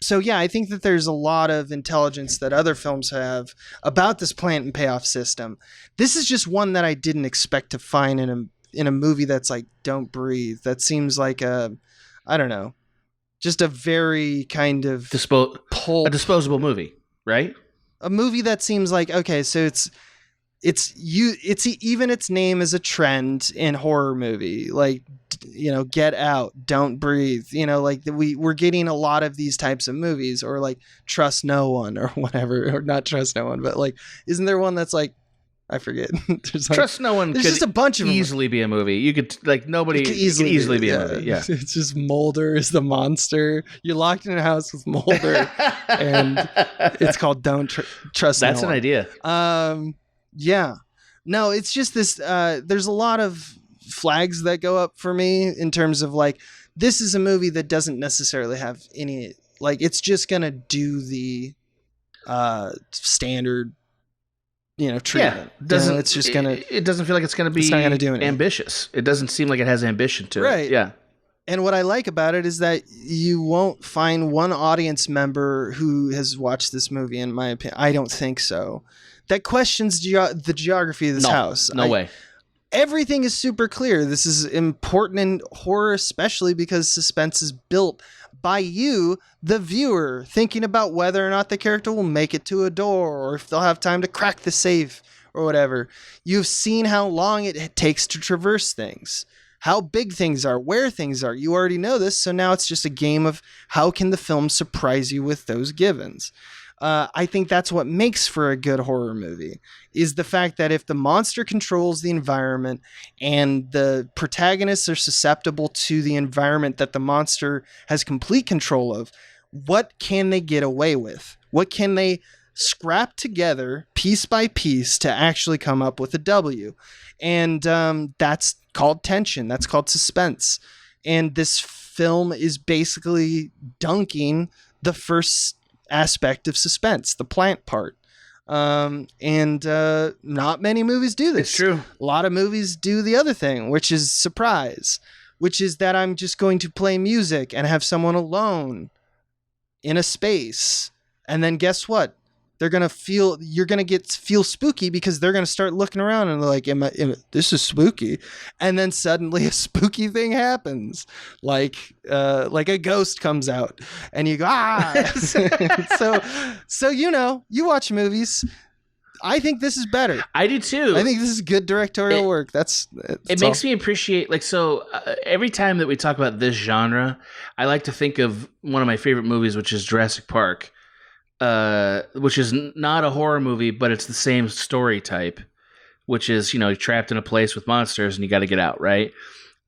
So yeah, I think that there's a lot of intelligence that other films have about this plant and payoff system. This is just one that I didn't expect to find in a movie that's like Don't Breathe. That seems like I don't know, just a very kind of a disposable movie, right? A movie that seems like, okay, so it's even its name is a trend in horror movie, like, you know, Get Out, Don't Breathe, you know, like we're getting a lot of these types of movies, or like Trust No One or whatever, or not Trust No One, but like, isn't there one that's like, I forget. Trust No One could just a bunch of easily be a movie. You could, like, nobody could easily be a movie. Yeah. It's just Mulder is the monster. You're locked in a house with Mulder, and it's called Don't Trust No One. That's an idea. Yeah. No, it's just this, there's a lot of flags that go up for me in terms of, like, this is a movie that doesn't necessarily have any, like, it's just going to do the standard, you know, treatment. Yeah, doesn't, it's just going to... It doesn't feel like it's going to be not gonna do anything. Ambitious. It doesn't seem like it has ambition to it. Right. Yeah. And what I like about it is that you won't find one audience member who has watched this movie, in my opinion, I don't think so, that questions the geography of this house. No way. Everything is super clear. This is important in horror, especially because suspense is built by you, the viewer, thinking about whether or not the character will make it to a door, or if they'll have time to crack the safe or whatever. You've seen how long it takes to traverse things, how big things are, where things are. You already know this, so now it's just a game of how can the film surprise you with those givens. I think that's what makes for a good horror movie, is the fact that if the monster controls the environment and the protagonists are susceptible to the environment that the monster has complete control of, what can they get away with? What can they scrap together piece by piece to actually come up with a W? And that's called tension. That's called suspense. And this film is basically dunking the first aspect of suspense, the plant part. And not many movies do this. It's true. A lot of movies do the other thing, which is surprise, which is that I'm just going to play music and have someone alone in a space. And then guess what? You're going to feel spooky because they're going to start looking around and they're like, this is spooky. And then suddenly a spooky thing happens. Like a ghost comes out and you go, ah. so, you know, you watch movies. I think this is better. I do too. I think this is good directorial work. It makes me appreciate, like, so every time that we talk about this genre, I like to think of one of my favorite movies, which is Jurassic Park. Which is not a horror movie, but it's the same story type, which is, you know, you're trapped in a place with monsters and you got to get out, right?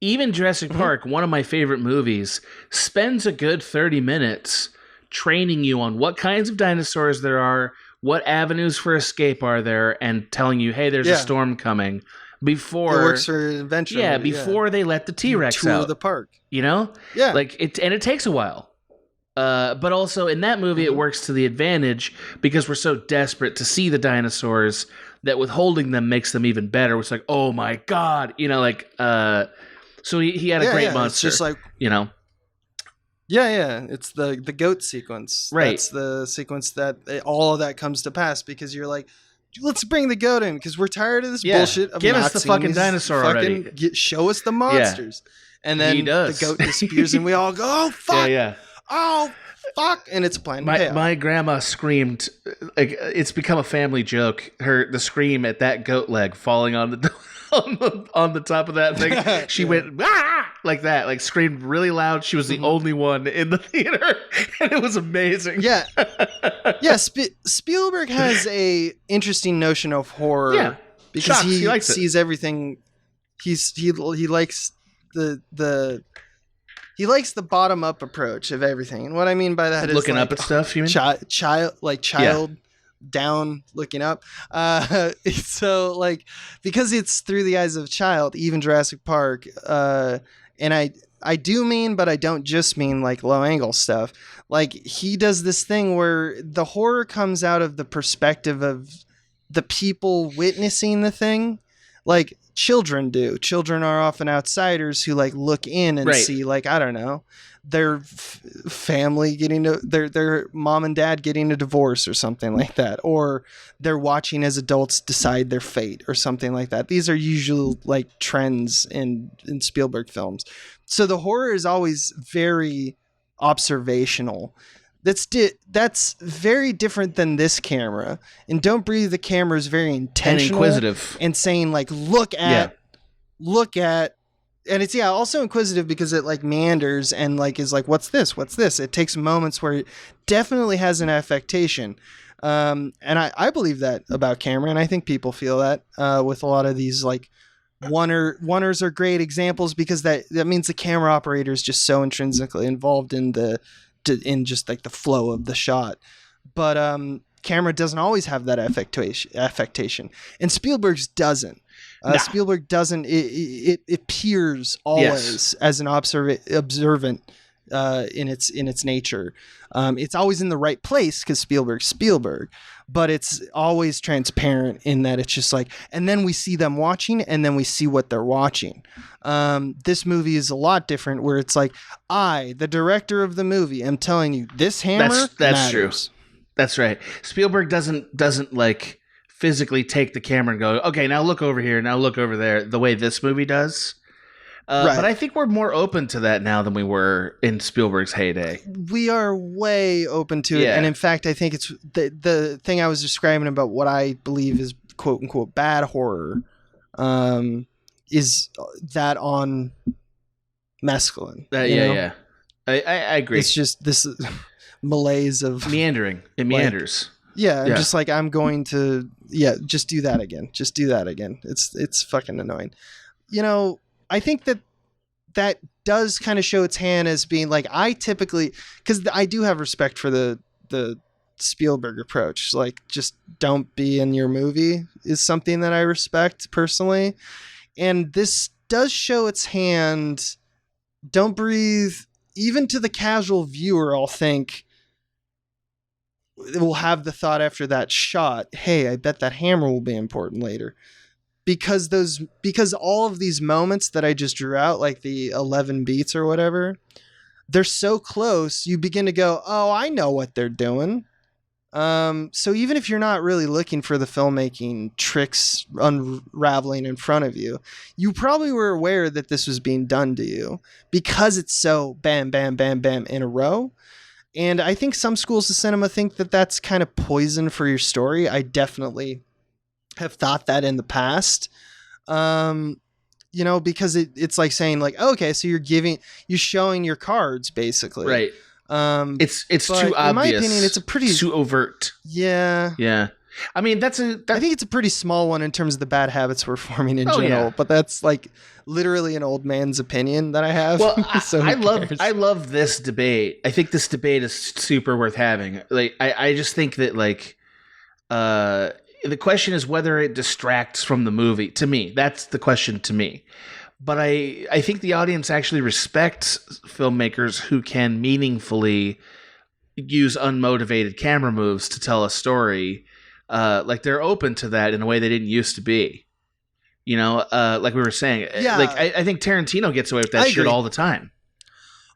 Even Jurassic Park, one of my favorite movies, spends a good 30 minutes training you on what kinds of dinosaurs there are, what avenues for escape are there, and telling you, hey, there's a storm coming. Before it works for adventure. Yeah, before they let the T-Rex out. Tour the park. You know? Yeah. Like it takes a while. But also in that movie, it works to the advantage because we're so desperate to see the dinosaurs that withholding them makes them even better. It's like, oh my God, you know, like, so he had a great monster. It's just like, you know. Yeah. It's the goat sequence. Right. That's the sequence that all of that comes to pass because you're like, let's bring the goat in because we're tired of this bullshit. Of Give us the fucking dinosaur already. Show us the monsters. And then the goat disappears and we all go, oh, fuck. Yeah. Oh, fuck. And it's a plan. My grandma screamed, like, it's become a family joke. The scream at that goat leg falling on the on the top of that thing. She went, ah! Like that, like screamed really loud. She was the only one in the theater, and it was amazing. Yeah. Spielberg has a interesting notion of horror. Yeah. Because he sees everything. He likes he likes the bottom up approach of everything. And what I mean by that is looking up at stuff, you mean? Child down looking up. So like, because it's through the eyes of a child, even Jurassic Park, and I do mean, but I don't just mean like low angle stuff. Like he does this thing where the horror comes out of the perspective of the people witnessing the thing. Like children do. Children are often outsiders who like look in and see like, I don't know, their family getting their mom and dad getting a divorce or something like that, or they're watching as adults decide their fate or something like that. These are usual like trends in Spielberg films. So the horror is always very observational. That's very different than this camera. And Don't Breathe, the camera is very intentional and inquisitive and saying like, look at, and it's also inquisitive because it like meanders and like is like, what's this? It takes moments where it definitely has an affectation. And I believe that about camera, and I think people feel that with a lot of these like oneers are great examples because that means the camera operator is just so intrinsically involved in just like the flow of the shot. But camera doesn't always have that affectation, and Spielberg's doesn't. Spielberg doesn't. It appears always as an observant in its nature. It's always in the right place because Spielberg's Spielberg, but it's always transparent in that it's just like, and then we see them watching, and then we see what they're watching. This movie is a lot different, where it's like, I, the director of the movie, am telling you this hammer. That's matters. True. That's right. Spielberg doesn't like physically take the camera and go, okay, now look over here, now look over there, the way this movie does. But I think we're more open to that now than we were in Spielberg's heyday. We are way open to it. And in fact, I think it's the thing I was describing about what I believe is quote unquote bad horror is that on mescaline. Yeah. I agree. It's just this malaise of meandering. It meanders. Yeah. Just like, I'm going to, just do that again. Just do that again. It's fucking annoying. I think that does kind of show its hand as being like, I typically, because I do have respect for the Spielberg approach. Like, just don't be in your movie is something that I respect personally. And this does show its hand. Don't Breathe, even to the casual viewer, I'll think, will have the thought after that shot, hey, I bet that hammer will be important later. Because all of these moments that I just drew out, like the 11 beats or whatever, they're so close, you begin to go, oh, I know what they're doing. So even if you're not really looking for the filmmaking tricks unraveling in front of you, you probably were aware that this was being done to you because it's so bam, bam, bam, bam in a row. And I think some schools of cinema think that that's kind of poison for your story. I definitely have thought that in the past, because it's like saying like, okay, so you're showing your cards basically. Right. It's too obvious. In my opinion, it's too overt. Yeah. I mean, I think it's a pretty small one in terms of the bad habits we're forming in general, but that's like literally an old man's opinion that I have. Well, so I love this debate. I think this debate is super worth having. Like, I just think that like, The question is whether it distracts from the movie. To me, that's the question to me. But I think the audience actually respects filmmakers who can meaningfully use unmotivated camera moves to tell a story. Like they're open to that in a way they didn't used to be. You know, like we were saying. Yeah. Like I think Tarantino gets away with that shit all the time.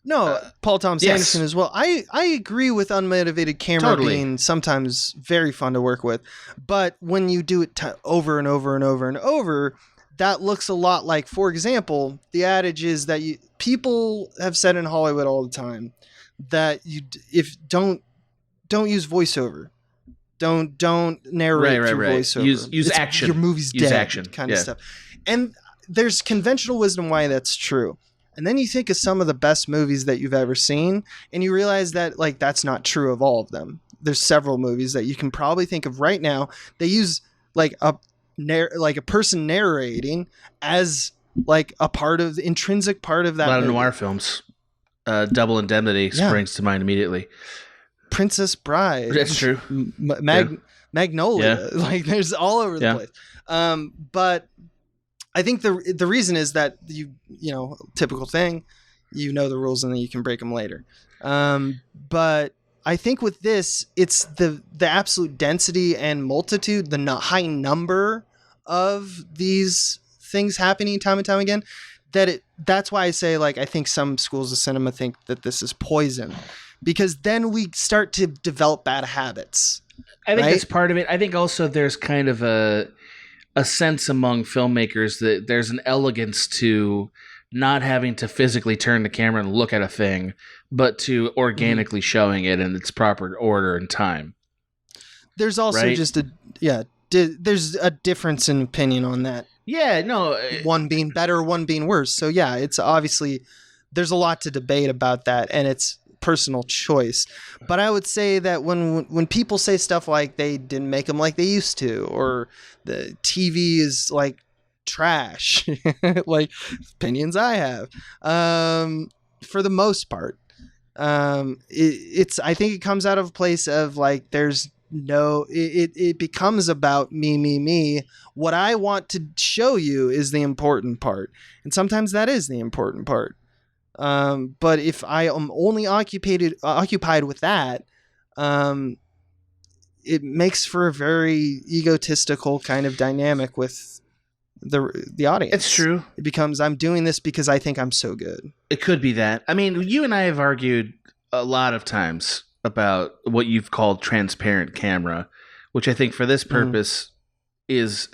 No, Paul Thomas Anderson as well. I agree with unmotivated camera being sometimes very fun to work with. But when you do it over and over and over and over, that looks a lot like, for example, the adage is that people have said in Hollywood all the time that don't use voiceover. Don't narrate through voiceover. Use action. Your movie's use dead, action kind of stuff. And there's conventional wisdom why that's true. And then you think of some of the best movies that you've ever seen, and you realize that like that's not true of all of them. There's several movies that you can probably think of right now. They use like a person narrating as like a part of the intrinsic part of that. A lot movie. of noir films. Double Indemnity springs to mind immediately. Princess Bride. That's true. Magnolia. Like there's all over the place. But I think the reason is that you know, typical thing, you know the rules and then you can break them later. But I think with this, it's the absolute density and multitude, the high number of these things happening time and time again, that's why I say, like, I think some schools of cinema think that this is poison, because then we start to develop bad habits. I think that's part of it. I think also there's kind of a sense among filmmakers that there's an elegance to not having to physically turn the camera and look at a thing, but to organically showing it in its proper order and time. There's also just there's a difference in opinion on that. Yeah, no. One being better, one being worse. So yeah, it's obviously, there's a lot to debate about that, and it's personal choice. But I would say that when people say stuff like they didn't make them like they used to, or the TV is like trash, like opinions I have, for the most part, I think it comes out of a place of like, there's it becomes about me. What I want to show you is the important part, and sometimes that is the important part. But if I am only occupied with that, it makes for a very egotistical kind of dynamic with the audience. It's true. It becomes, I'm doing this because I think I'm so good. It could be that. I mean, you and I have argued a lot of times about what you've called transparent camera, which I think for this purpose is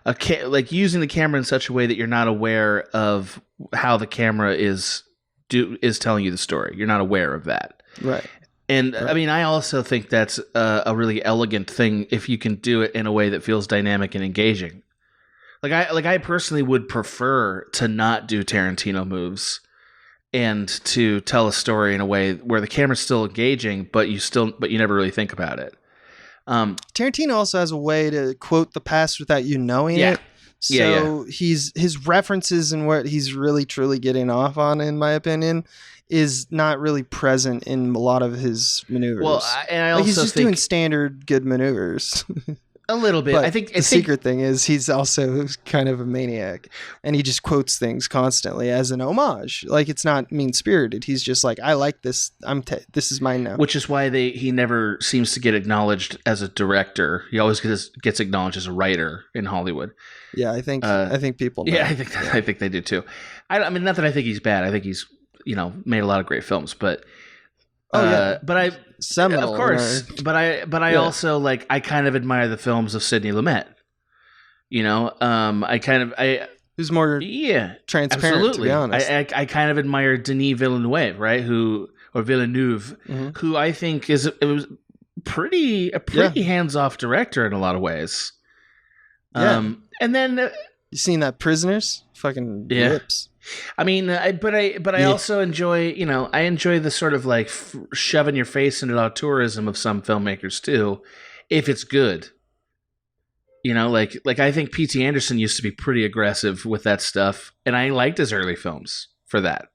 like using the camera in such a way that you're not aware of how the camera is telling you the story. You're not aware of that. Right. And I mean, I also think that's a really elegant thing if you can do it in a way that feels dynamic and engaging. I personally would prefer to not do Tarantino moves and to tell a story in a way where the camera's still engaging, but you never really think about it. Tarantino also has a way to quote the past without you knowing it. So his references and what he's really truly getting off on, in my opinion, is not really present in a lot of his maneuvers. Well, and I also he's just doing standard good maneuvers. A little bit. But I think the secret thing is he's also kind of a maniac, and he just quotes things constantly as an homage. Like, it's not mean-spirited. He's just like, I like this. This is mine now. Which is why he never seems to get acknowledged as a director. He always gets acknowledged as a writer in Hollywood. Yeah, I think people know. Yeah, I think they do too. I mean, not that I think he's bad. I think he's, made a lot of great films, but seminal, of course. But I also like, I kind of admire the films of Sidney Lumet. Who's more transparent, absolutely. to be honest. I kind of admire Denis Villeneuve, right? Who I think it was a pretty hands-off director in a lot of ways. And then you seen that Prisoners? Fucking rips. I mean, I also enjoy, I enjoy the sort of like shoving your face into auteurism of some filmmakers too, if it's good. Like I think P.T. Anderson used to be pretty aggressive with that stuff, and I liked his early films for that.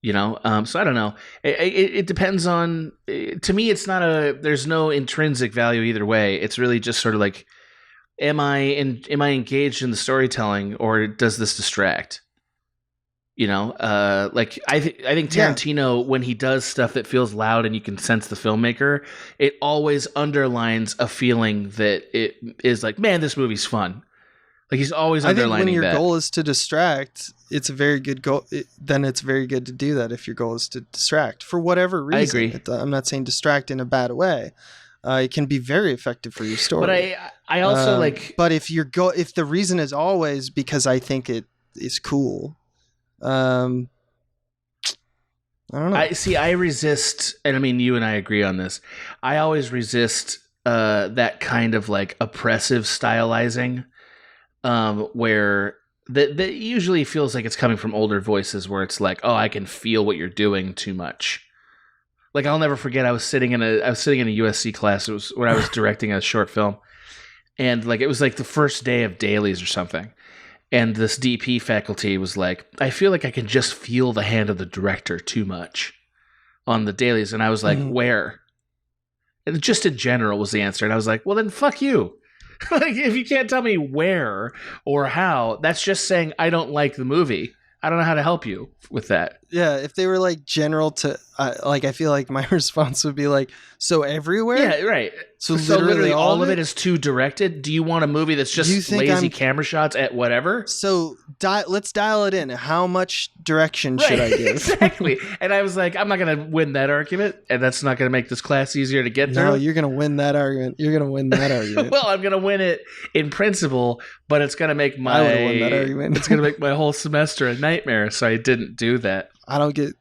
So I don't know. It depends on. To me, it's not there's no intrinsic value either way. It's really just sort of like, am I engaged in the storytelling, or does this distract? Like I think Tarantino, when he does stuff that feels loud and you can sense the filmmaker, it always underlines a feeling that it is like, man, this movie's fun. Like he's always underlining that. I think when your goal is to distract, it's a very good goal. Then it's very good to do that if your goal is to distract for whatever reason. I agree. I'm not saying distract in a bad way. It can be very effective for your story. But I also like. But if the reason is always because I think it is cool. I don't know. I resist, and I mean, you and I agree on this. I always resist that kind of like oppressive stylizing, where that usually feels like it's coming from older voices, where it's like, oh, I can feel what you're doing too much. Like I'll never forget, I was sitting in a USC class. It was when I was directing a short film, and like it was like the first day of dailies or something. And this DP faculty was like, I feel like I can just feel the hand of the director too much on the dailies. And I was like, where? And just in general was the answer. And I was like, well, then fuck you. Like, if you can't tell me where or how, that's just saying I don't like the movie. I don't know how to help you with that. Yeah, if they were like general to, like, I feel like my response would be like, so everywhere? Yeah, right. So literally all of it is too directed? Do you want a movie that's just lazy camera shots at whatever? So let's dial it in. How much direction should I give? Exactly. And I was like, I'm not going to win that argument, and that's not going to make this class easier to get through. No, you're going to win that argument. Well, I'm going to win it in principle, but it's going to make I would have won that argument. It's going to make my whole semester a nightmare, so I didn't do that. I don't get.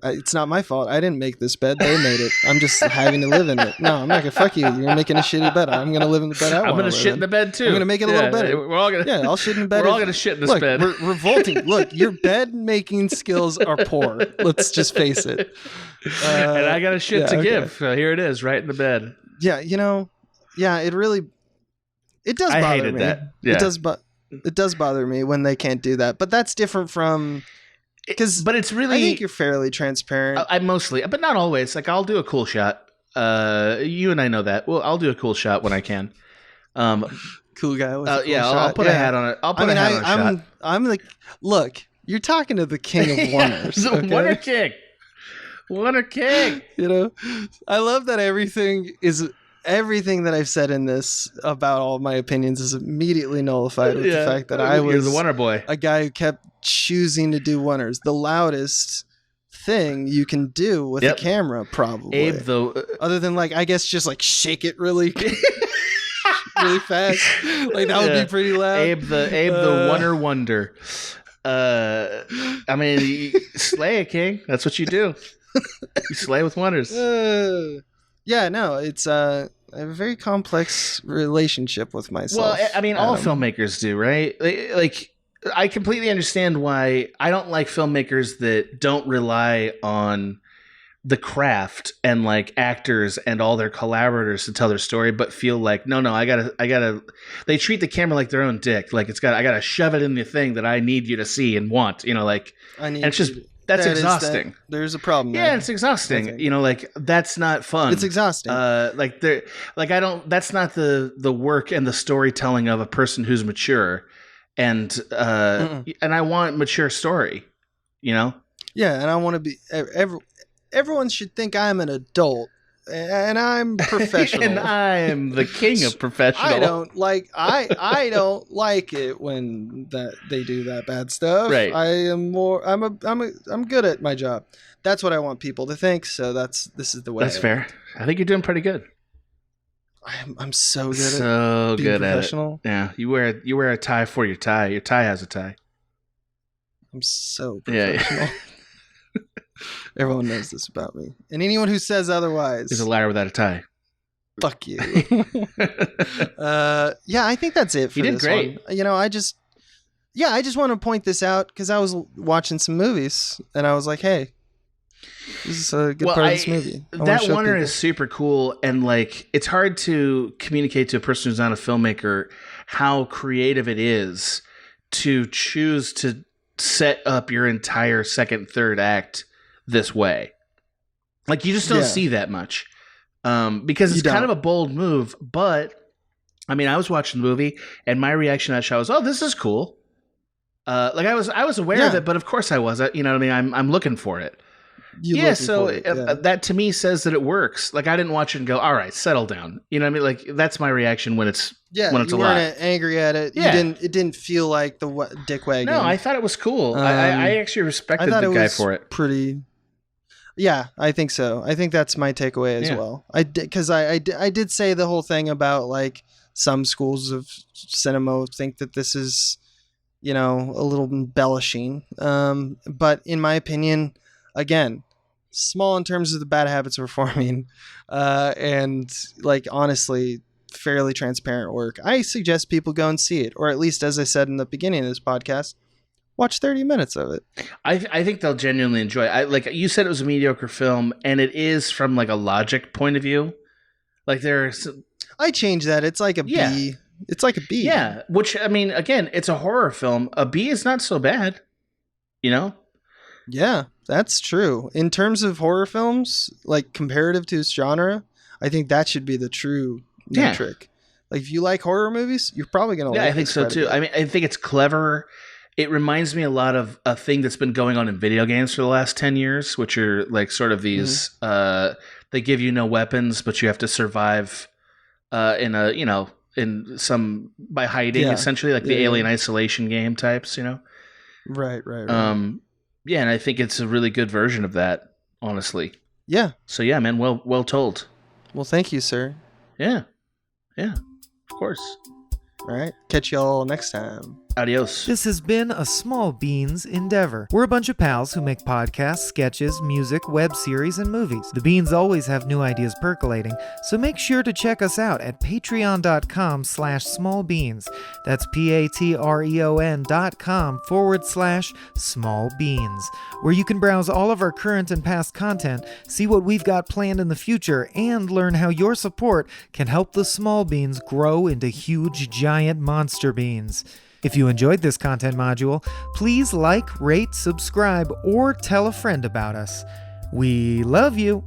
It's not my fault. I didn't make this bed. They made it. I'm just having to live in it. No, I'm not gonna fuck you. You're making a shitty bed. I'm gonna live in the bed. I'm gonna shit in the bed too. I'm gonna make it a little better. We're all gonna. Yeah, I'll shit in the bed. We're all gonna shit in this bed. We're revolting. Look, your bed making skills are poor. Let's just face it. And I got a shit to give. So here it is, right in the bed. Yeah, it really. It does bother me. I hated that. Yeah. It does bother me when they can't do that. But that's different from. But it's really. I think you're fairly transparent. I mostly, but not always. Like I'll do a cool shot. You and I know that. Well, I'll do a cool shot when I can. Cool guy. With a cool yeah, shot. I'll put a hat on it. I'll put a hat on a shot. I'm like, look, you're talking to the king of oneers. The okay? Oneer King. Oneer King. I love that everything that I've said in this about all of my opinions is immediately nullified with the fact that I was You're the Oneer boy. A guy who kept choosing to do oneers. The loudest thing you can do with a camera, probably. Abe, though, other than like, I guess just like shake it really, really fast. Like that would be pretty loud. Abe the Oneer Wonder. I mean, you slay a king. That's what you do. You slay with wonders. Yeah, no, it's I have a very complex relationship with myself. Well, I mean, all filmmakers do, right? Like, I completely understand why I don't like filmmakers that don't rely on the craft and like actors and all their collaborators to tell their story, but feel like, no, I gotta, they treat the camera like their own dick. Like I gotta shove it in the thing that I need you to see and want, like, and it's just, that's exhausting. There's a problem there. Yeah, it's exhausting. Like that's not fun. It's exhausting. That's not the work and the storytelling of a person who's mature, and I want mature story. Yeah, and I want to be everyone should think I'm an adult and I'm professional. And I'm the king of professional. I don't like it when they do that bad stuff. Right. I'm good at my job. That's what I want people to think. So this is the way. That's fair. I think you're doing pretty good. I'm so good at being professional. Yeah. You wear a tie for your tie. Your tie has a tie. I'm so professional. Yeah. Everyone knows this about me. And anyone who says otherwise is a liar without a tie. Fuck you. Yeah, I think that's it for this one. You did great. I just want to point this out because I was watching some movies and I was like, hey, this is a good part of this movie. That Oneer is super cool, and like it's hard to communicate to a person who's not a filmmaker how creative it is to choose to set up your entire second, third act this way. Like, you just don't see that much. Because it's kind of a bold move, but I mean, I was watching the movie and my reaction to that show was, oh, this is cool. Like I was aware of it, but of course I wasn't, you know what I mean? I'm looking for it. That to me says that it works. Like, I didn't watch it and go, all right, settle down. You know what I mean? Like, that's my reaction when it's a lot. You weren't angry at it. Yeah. It didn't feel like the dick wagging. No, I thought it was cool. I actually respected the guy for it. Pretty. Yeah, I think so. I think that's my takeaway as well. I did say the whole thing about, like, some schools of cinema think that this is, you know, a little embellishing. But in my opinion, again, small in terms of the bad habits we're forming, and, like, honestly, fairly transparent work. I suggest people go and see it, or at least, as I said in the beginning of this podcast, watch 30 minutes of it. I think they'll genuinely enjoy it. Like you said, it was a mediocre film, and it is from, like, a logic point of view. Like, there's... I changed that. It's like a B. It's like a B. Yeah, which, I mean, again, it's a horror film. A B is not so bad, you know? Yeah, that's true. In terms of horror films, like, comparative to its genre, I think that should be the true metric. Like, if you like horror movies, you're probably going to like it. Yeah, I think so, too. I mean, I think it's clever. It reminds me a lot of a thing that's been going on in video games for the last 10 years, which are, like, sort of these, they give you no weapons, but you have to survive by hiding, essentially, like the Alien Isolation game types, you know? Right. Yeah, and I think it's a really good version of that, honestly. Yeah. So yeah, man, well told. Well, thank you, sir. Yeah, of course. All right, catch y'all next time. Adios. This has been a Small Beans endeavor. We're a bunch of pals who make podcasts, sketches, music, web series, and movies. The Beans always have new ideas percolating, so make sure to check us out at patreon.com/smallbeans. That's patreon.com/smallbeans, where you can browse all of our current and past content, see what we've got planned in the future, and learn how your support can help the small beans grow into huge, giant monster beans. If you enjoyed this content module, please like, rate, subscribe, or tell a friend about us. We love you!